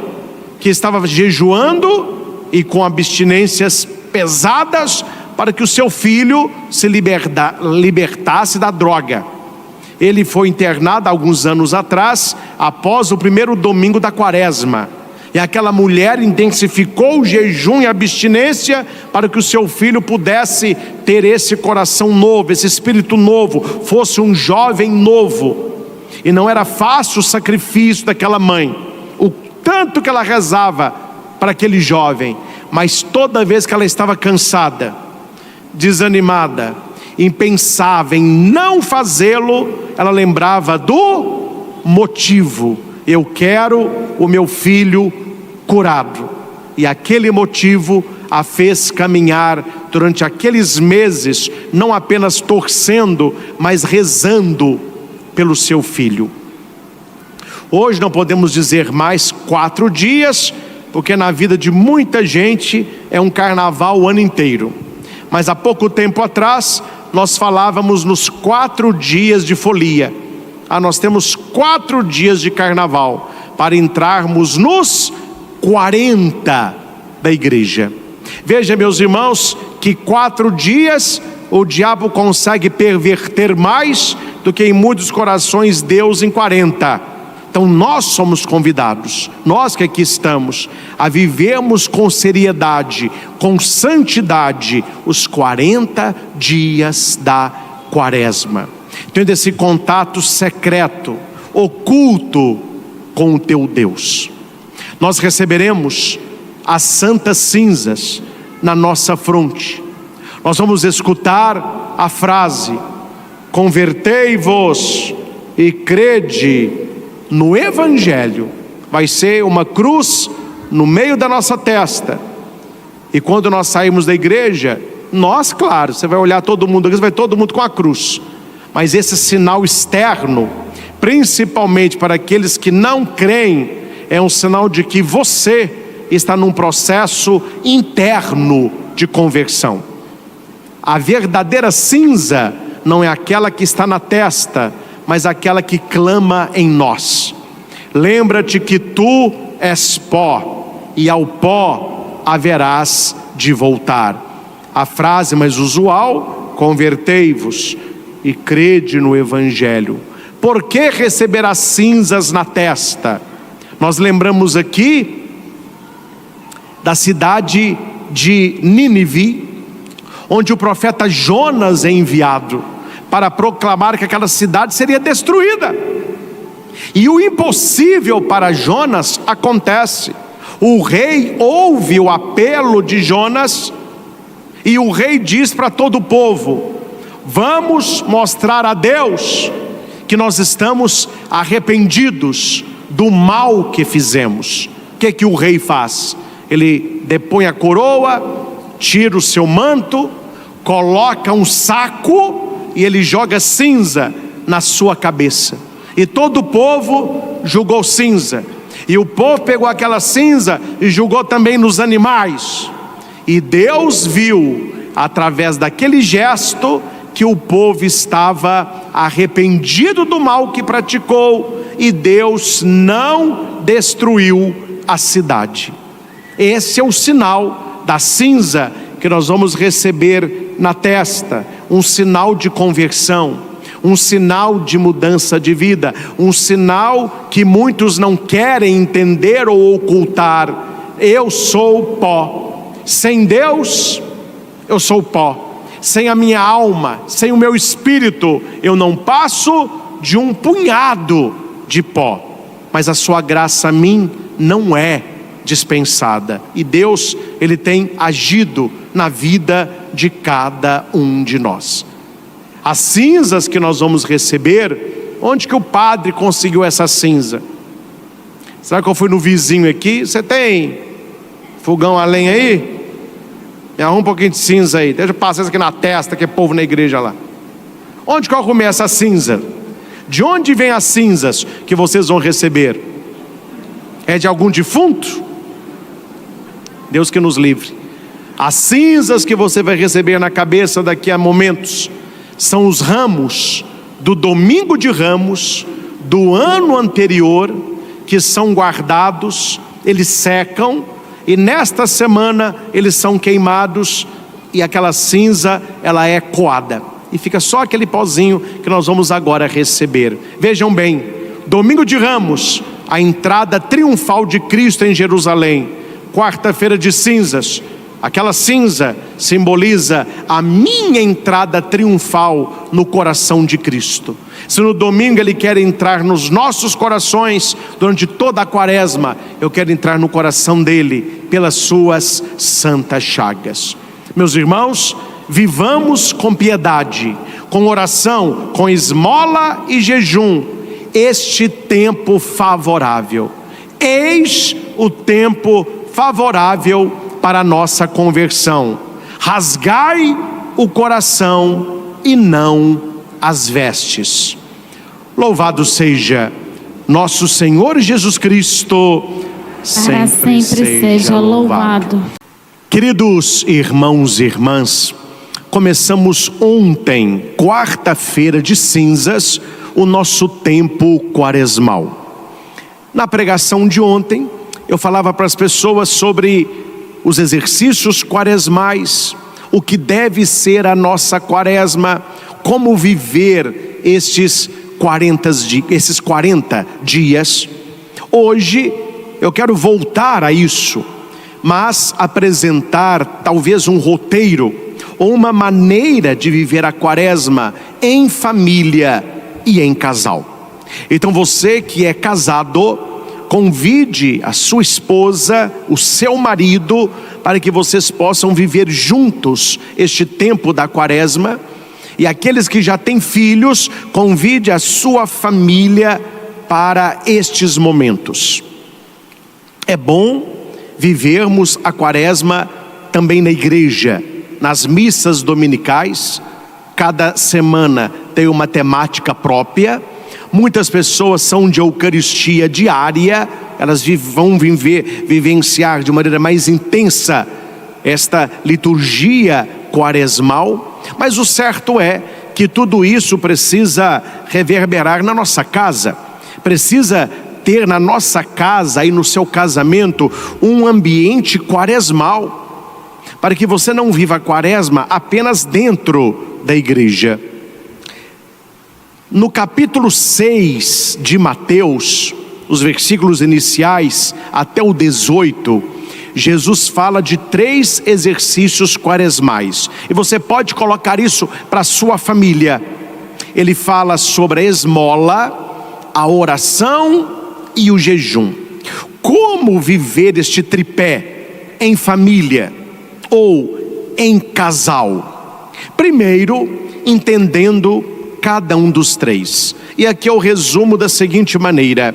que estava jejuando e com abstinências pesadas para que o seu filho se libertasse da droga. Ele foi internado há alguns anos atrás, após o primeiro domingo da quaresma. E aquela mulher intensificou o jejum e a abstinência para que o seu filho pudesse ter esse coração novo, esse espírito novo, fosse um jovem novo. E não era fácil o sacrifício daquela mãe, o tanto que ela rezava para aquele jovem. Mas toda vez que ela estava cansada, desanimada, impensável em não fazê-lo, ela lembrava do motivo: eu quero o meu filho curado. E aquele motivo a fez caminhar durante aqueles meses, não apenas torcendo, mas rezando pelo seu filho. Hoje não podemos dizer mais 4 dias, porque na vida de muita gente é um carnaval o ano inteiro. Mas há pouco tempo atrás nós falávamos nos 4 dias de folia. Nós temos 4 dias de carnaval, para entrarmos nos 40 da igreja. Veja, meus irmãos, que 4 dias o diabo consegue perverter mais do que em muitos corações Deus em 40. Então nós somos convidados, nós que aqui estamos, a vivermos com seriedade, com santidade, os 40 dias da quaresma, tendo esse contato secreto, oculto com o teu Deus. Nós receberemos as santas cinzas na nossa fronte. Nós vamos escutar a frase: convertei-vos e crede no Evangelho. Vai ser uma cruz no meio da nossa testa. E quando nós saímos da igreja, nós, claro, você vai olhar todo mundo aqui, vai todo mundo com a cruz. Mas esse sinal externo, principalmente para aqueles que não creem, é um sinal de que você está num processo interno de conversão. A verdadeira cinza não é aquela que está na testa, mas aquela que clama em nós. Lembra-te que tu és pó, e ao pó haverás de voltar. A frase mais usual: convertei-vos e crede no Evangelho. Por que receber as cinzas na testa? Nós lembramos aqui da cidade de Nínive, onde o profeta Jonas é enviado para proclamar que aquela cidade seria destruída. E o impossível para Jonas acontece. O rei ouve o apelo de Jonas, e o rei diz para todo o povo: vamos mostrar a Deus que nós estamos arrependidos do mal que fizemos. O que o rei faz? Ele depõe a coroa, tira o seu manto, coloca um saco e ele joga cinza na sua cabeça. E todo o povo jogou cinza. E o povo pegou aquela cinza e jogou também nos animais. E Deus viu, através daquele gesto, que o povo estava arrependido do mal que praticou, e Deus não destruiu a cidade. Esse é o sinal da cinza que nós vamos receber na testa, um sinal de conversão, um sinal de mudança de vida, um sinal que muitos não querem entender ou ocultar. Eu sou pó, sem Deus eu sou pó, sem a minha alma, sem o meu espírito, eu não passo de um punhado de pó, mas a sua graça a mim não é dispensada, e Deus, Ele tem agido na vida de cada um de nós. As cinzas que nós vamos receber, onde que o padre conseguiu essa cinza? Será que eu fui no vizinho aqui? Você tem fogão a lenha aí? Me arruma um pouquinho de cinza aí, deixa eu passar isso aqui na testa, que é povo na igreja lá. Onde que eu arrumei essa cinza? De onde vem as cinzas que vocês vão receber? É de algum defunto? Deus que nos livre. As cinzas que você vai receber na cabeça daqui a momentos são os ramos do domingo de Ramos do ano anterior, que são guardados, eles secam, e nesta semana eles são queimados, e aquela cinza ela é coada, e fica só aquele pozinho que nós vamos agora receber. Vejam bem, domingo de Ramos, a entrada triunfal de Cristo em Jerusalém. Quarta-feira de cinzas, aquela cinza simboliza a minha entrada triunfal no coração de Cristo. Se no domingo Ele quer entrar nos nossos corações durante toda a quaresma, eu quero entrar no coração dEle pelas suas santas chagas. Meus irmãos, vivamos com piedade, com oração, com esmola e jejum, este tempo favorável. Eis o tempo favorável para a nossa conversão. Rasgai o coração e não as vestes. Louvado seja nosso Senhor Jesus Cristo, para sempre seja louvado. Queridos irmãos e irmãs, começamos ontem, quarta-feira de cinzas, o nosso tempo quaresmal. Na pregação de ontem, eu falava para as pessoas sobre os exercícios quaresmais, o que deve ser a nossa quaresma, como viver esses 40 dias. Hoje eu quero voltar a isso, mas apresentar talvez um roteiro ou uma maneira de viver a quaresma em família e em casal. Então você que é casado, convide a sua esposa, o seu marido, para que vocês possam viver juntos este tempo da quaresma. E aqueles que já têm filhos, convide a sua família para estes momentos. É bom vivermos a quaresma também na igreja, nas missas dominicais. Cada semana tem uma temática própria. Muitas pessoas são de Eucaristia diária, elas vão vivenciar de maneira mais intensa esta liturgia quaresmal, mas o certo é que tudo isso precisa reverberar na nossa casa, precisa ter na nossa casa e no seu casamento um ambiente quaresmal, para que você não viva a quaresma apenas dentro da igreja. No capítulo 6 de Mateus, os versículos iniciais até o 18, Jesus fala de 3 exercícios quaresmais, e você pode colocar isso para a sua família. Ele fala sobre a esmola, a oração e o jejum. Como viver este tripé em família ou em casal? Primeiro, entendendo cada um dos 3. E aqui é o resumo da seguinte maneira: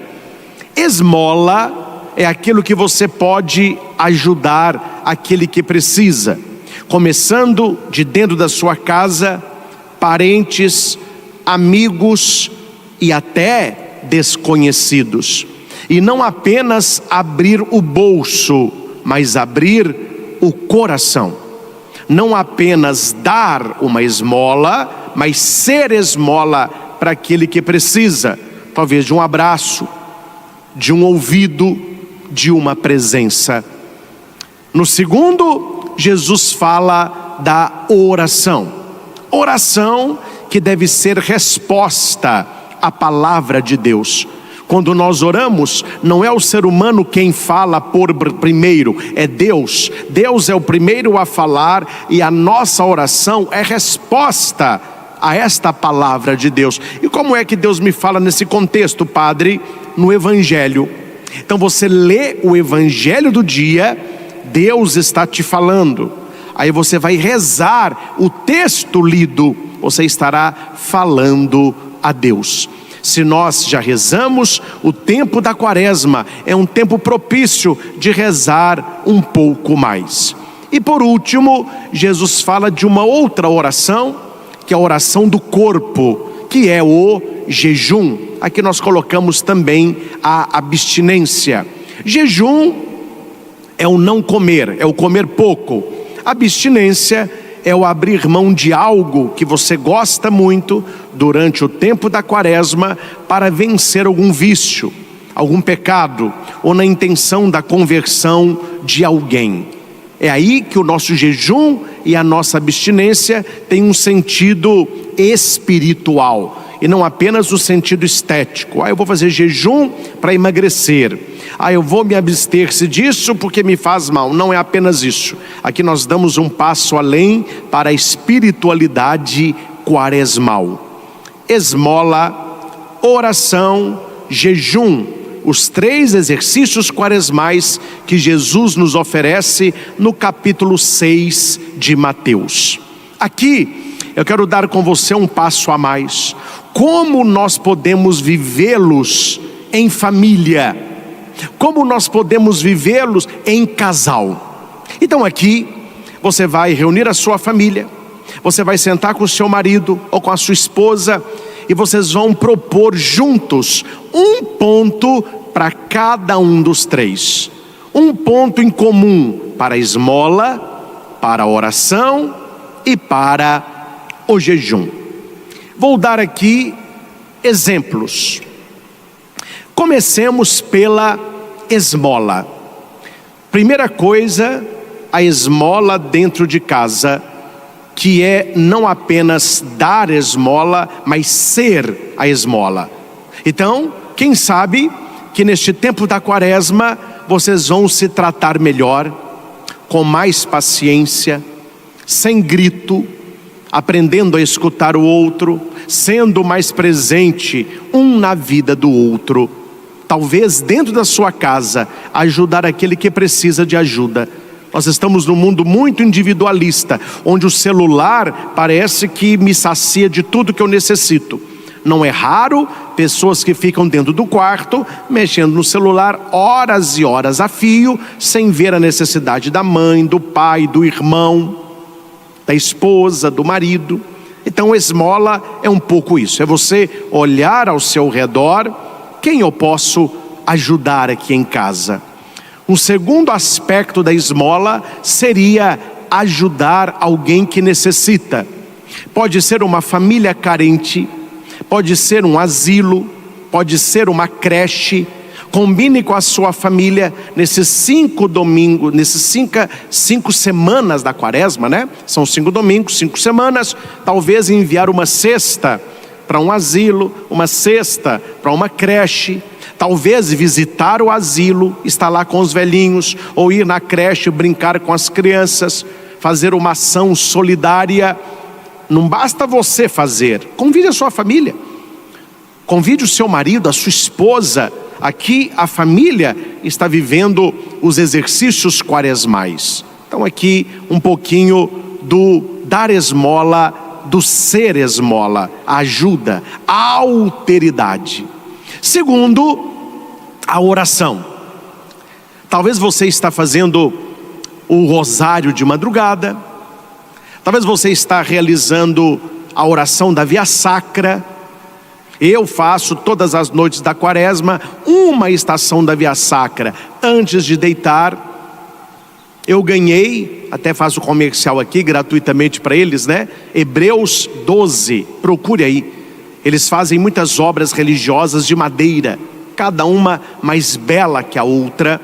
esmola é aquilo que você pode ajudar aquele que precisa, começando de dentro da sua casa, parentes, amigos e até desconhecidos. E não apenas abrir o bolso, mas abrir o coração. Não apenas dar uma esmola, mas ser esmola para aquele que precisa, talvez de um abraço, de um ouvido, de uma presença. No segundo, Jesus fala da oração. Oração que deve ser resposta à palavra de Deus. Quando nós oramos, não é o ser humano quem fala por primeiro, é Deus. Deus é o primeiro a falar e a nossa oração é resposta a esta palavra de Deus. E como é que Deus me fala nesse contexto, padre? No Evangelho. Então você lê o Evangelho do dia, Deus está te falando. Aí você vai rezar o texto lido, você estará falando a Deus. Se nós já rezamos, o tempo da quaresma é um tempo propício de rezar um pouco mais. E por último, Jesus fala de uma outra oração, que é a oração do corpo, que é o jejum. Aqui nós colocamos também a abstinência. Jejum é o não comer, é o comer pouco. Abstinência é o abrir mão de algo que você gosta muito durante o tempo da quaresma para vencer algum vício, algum pecado, ou na intenção da conversão de alguém. É aí que o nosso jejum e a nossa abstinência tem um sentido espiritual e não apenas o sentido estético. Eu vou fazer jejum para emagrecer. Eu vou me abster-se disso porque me faz mal. Não é apenas isso. Aqui nós damos um passo além para a espiritualidade quaresmal. Esmola, oração, jejum. Os 3 exercícios quaresmais que Jesus nos oferece no capítulo 6 de Mateus. Aqui eu quero dar com você um passo a mais. Como nós podemos vivê-los em família? Como nós podemos vivê-los em casal? Então aqui você vai reunir a sua família, você vai sentar com o seu marido ou com a sua esposa e vocês vão propor juntos um ponto para cada um dos 3. Um ponto em comum para a esmola, para a oração e para o jejum. Vou dar aqui exemplos. Comecemos pela esmola. Primeira coisa, a esmola dentro de casa, que é não apenas dar esmola, mas ser a esmola. Então, quem sabe que neste tempo da quaresma, vocês vão se tratar melhor, com mais paciência, sem grito, aprendendo a escutar o outro, sendo mais presente um na vida do outro. Talvez dentro da sua casa, ajudar aquele que precisa de ajuda. Nós estamos num mundo muito individualista, onde o celular parece que me sacia de tudo que eu necessito. Não é raro pessoas que ficam dentro do quarto, mexendo no celular horas e horas a fio, sem ver a necessidade da mãe, do pai, do irmão, da esposa, do marido. Então esmola é um pouco isso, é você olhar ao seu redor, quem eu posso ajudar aqui em casa? Um segundo aspecto da esmola seria ajudar alguém que necessita. Pode ser uma família carente, pode ser um asilo, pode ser uma creche. Combine com a sua família nesses 5 domingos, nesses 5 semanas da quaresma, né? São 5 domingos, 5 semanas. Talvez enviar uma cesta para um asilo, uma cesta para uma creche. Talvez visitar o asilo, estar lá com os velhinhos, ou ir na creche brincar com as crianças, fazer uma ação solidária. Não basta você fazer, convide a sua família, convide o seu marido, a sua esposa. Aqui a família está vivendo os exercícios quaresmais. Então aqui um pouquinho do dar esmola, do ser esmola, a ajuda, a alteridade. Segundo, a oração. Talvez você está fazendo o rosário de madrugada, talvez você está realizando a oração da Via Sacra. Eu faço todas as noites da quaresma uma estação da Via Sacra antes de deitar. Eu ganhei, até faço comercial aqui gratuitamente para eles, né? Hebreus 12, procure aí. Eles fazem muitas obras religiosas de madeira, cada uma mais bela que a outra.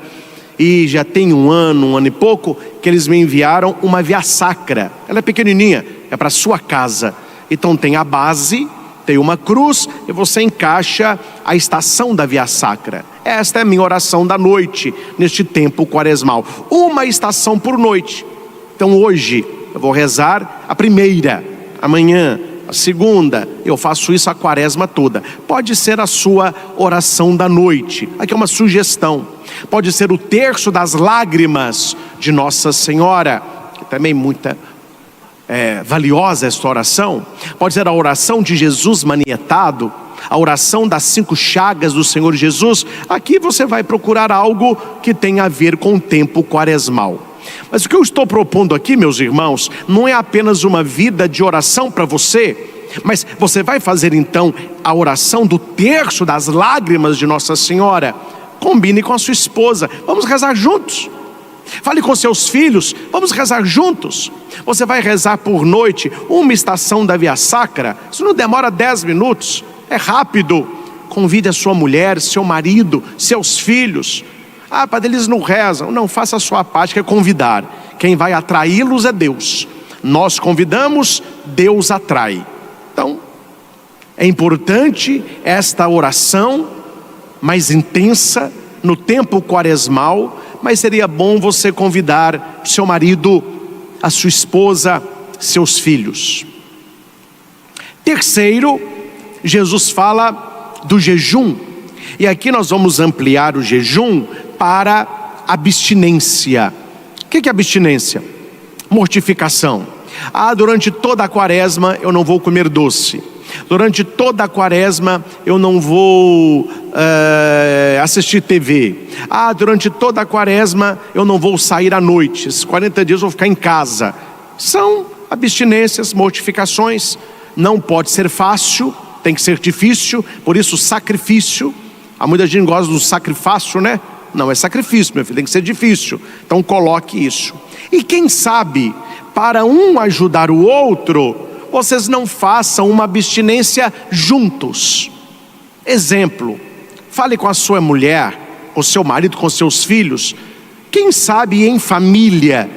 E já tem um ano e pouco que eles me enviaram uma Via Sacra. Ela é pequenininha, é para sua casa. Então tem a base, tem uma cruz e você encaixa a estação da Via Sacra. Esta é a minha oração da noite, neste tempo quaresmal. Uma estação por noite. Então hoje eu vou rezar a primeira, amanhã a segunda. Eu faço isso a quaresma toda. Pode ser a sua oração da noite. Aqui é uma sugestão. Pode ser o terço das lágrimas de Nossa Senhora, que também muita valiosa esta oração. Pode ser a oração de Jesus manietado, a oração das 5 chagas do Senhor Jesus. Aqui você vai procurar algo que tenha a ver com o tempo quaresmal. Mas o que eu estou propondo aqui, meus irmãos, não é apenas uma vida de oração para você, mas você vai fazer então a oração do terço das lágrimas de Nossa Senhora. Combine com a sua esposa, vamos rezar juntos. Fale com seus filhos, vamos rezar juntos. Você vai rezar por noite uma estação da Via Sacra. Isso não demora 10 minutos, é rápido. Convide a sua mulher, seu marido, seus filhos. Ah, padre, eles não rezam. Não, faça a sua parte, que é convidar. Quem vai atraí-los é Deus. Nós convidamos, Deus atrai. Então, é importante esta oração mais intensa no tempo quaresmal, mas seria bom você convidar seu marido, a sua esposa, seus filhos. Terceiro, Jesus fala do jejum. E aqui nós vamos ampliar o jejum para abstinência. O que é abstinência? Mortificação. Durante toda a quaresma eu não vou comer doce. Durante toda a quaresma eu não vou assistir TV. Durante toda a quaresma eu não vou sair à noite. Esses 40 dias eu vou ficar em casa. São abstinências, mortificações. Não pode ser fácil, tem que ser difícil. Por isso sacrifício. Há muita gente que gosta do sacrifício, né? Não é sacrifício, meu filho, tem que ser difícil. Então coloque isso. E quem sabe, para um ajudar o outro, vocês não façam uma abstinência juntos. Exemplo, Fale com a sua mulher, com seu marido, com seus filhos. Quem sabe em família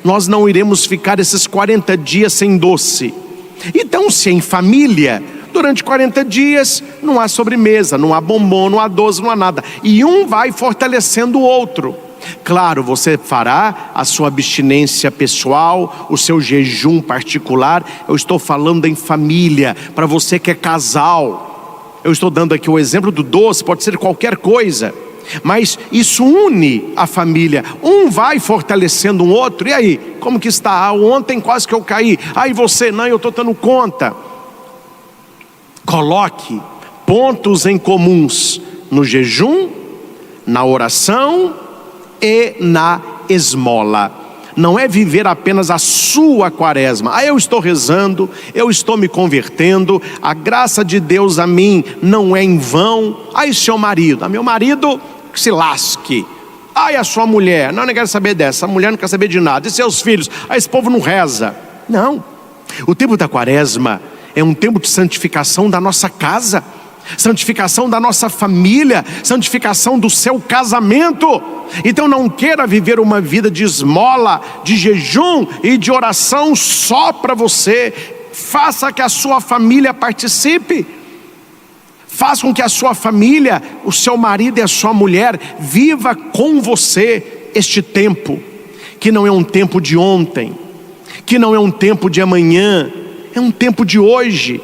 nós não iremos ficar esses 40 dias sem doce. Então, se em família, durante 40 dias não há sobremesa, não há bombom, não há doce, não há nada, e um vai fortalecendo o outro. Claro, você fará a sua abstinência pessoal, o seu jejum particular. Eu estou falando em família, para você que é casal. Eu estou dando aqui o exemplo do doce, pode ser qualquer coisa, mas isso une a família. Um vai fortalecendo um outro. E aí, como que está? Ontem quase que eu caí. Aí você, não, eu estou dando conta. Coloque pontos em comuns no jejum, na oração e na esmola. Não é viver apenas a sua quaresma. Eu estou rezando, eu estou me convertendo, a graça de Deus a mim não é em vão. Seu marido, meu marido que se lasque. A sua mulher, não quero saber dessa, a mulher não quer saber de nada. E seus filhos, esse povo não reza. Não, o tempo da quaresma é um tempo de santificação da nossa casa, santificação da nossa família, santificação do seu casamento. Então não queira viver uma vida de esmola, de jejum e de oração só para você. Faça que a sua família participe. Faça com que a sua família, o seu marido e a sua mulher viva com você este tempo, que não é um tempo de ontem, que não é um tempo de amanhã, é um tempo de hoje.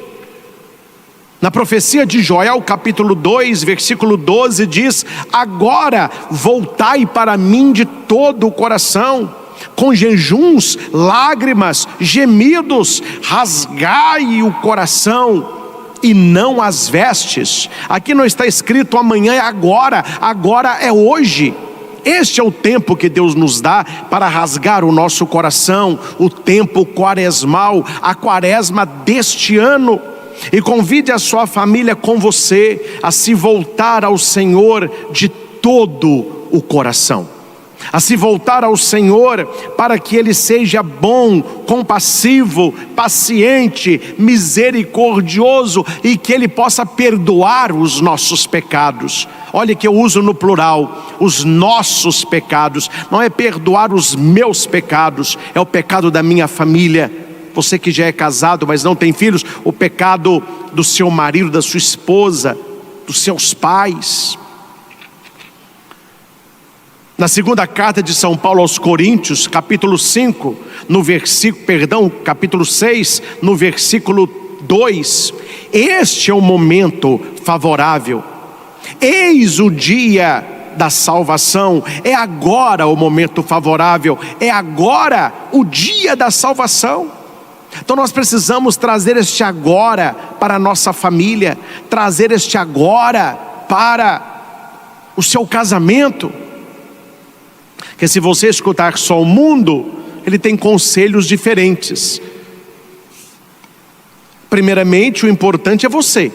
Na profecia de Joel, capítulo 2, versículo 12 diz: agora voltai para mim de todo o coração, com jejuns, lágrimas, gemidos, rasgai o coração e não as vestes. Aqui não está escrito amanhã, é agora, agora é hoje. Este é o tempo que Deus nos dá para rasgar o nosso coração, o tempo quaresmal, a quaresma deste ano. E convide a sua família com você a se voltar ao Senhor de todo o coração, a se voltar ao Senhor para que Ele seja bom, compassivo, paciente, misericordioso e que Ele possa perdoar os nossos pecados. Olha que eu uso no plural, os nossos pecados, não é perdoar os meus pecados, é o pecado da minha família. Você que já é casado, mas não tem filhos, o pecado do seu marido, da sua esposa, dos seus pais. Na segunda carta de São Paulo aos Coríntios, capítulo 5, capítulo 6, no versículo 2, este é o momento favorável, eis o dia da salvação, é agora o momento favorável, é agora o dia da salvação. Então nós precisamos trazer este agora para a nossa família, trazer este agora para o seu casamento. Porque se você escutar só o mundo, ele tem conselhos diferentes. Primeiramente, o importante é você.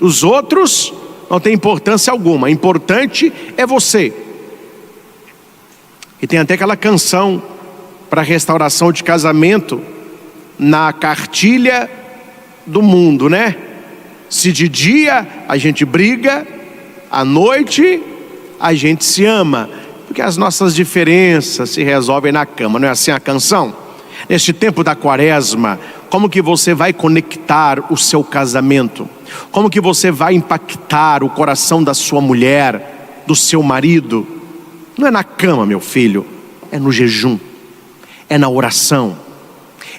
Os outros não têm importância alguma, o importante é você. E tem até aquela canção para restauração de casamento, na cartilha do mundo, né? Se de dia a gente briga, à noite a gente se ama, porque as nossas diferenças se resolvem na cama, não é assim a canção? Neste tempo da quaresma, como que você vai conectar o seu casamento? Como que você vai impactar o coração da sua mulher, do seu marido? Não é na cama, meu filho, é no jejum, é na oração,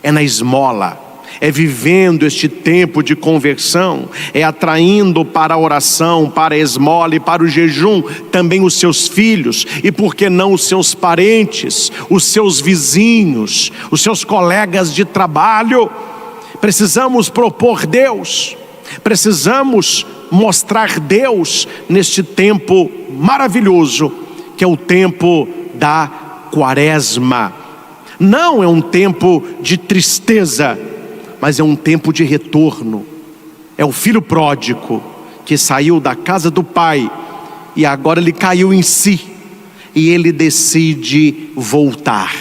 é na esmola, é vivendo este tempo de conversão, é atraindo para a oração, para a esmola e para o jejum também os seus filhos, e por que não os seus parentes, os seus vizinhos, os seus colegas de trabalho. Precisamos propor Deus, precisamos mostrar Deus neste tempo maravilhoso, que é o tempo da quaresma. Não é um tempo de tristeza, mas é um tempo de retorno. É o filho pródigo que saiu da casa do pai e agora ele caiu em si e ele decide voltar.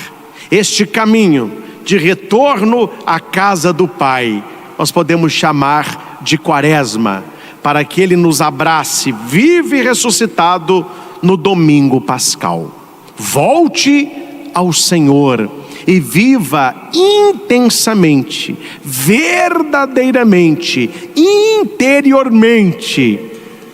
Este caminho de retorno à casa do pai nós podemos chamar de quaresma, para que Ele nos abrace, vivo e ressuscitado, no domingo pascal. Volte ao Senhor e viva intensamente, verdadeiramente, interiormente,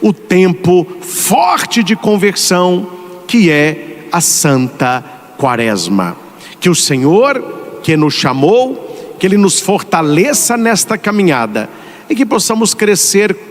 o tempo forte de conversão que é a Santa Quaresma. Que o Senhor, que nos chamou, que Ele nos fortaleça nesta caminhada e que possamos crescer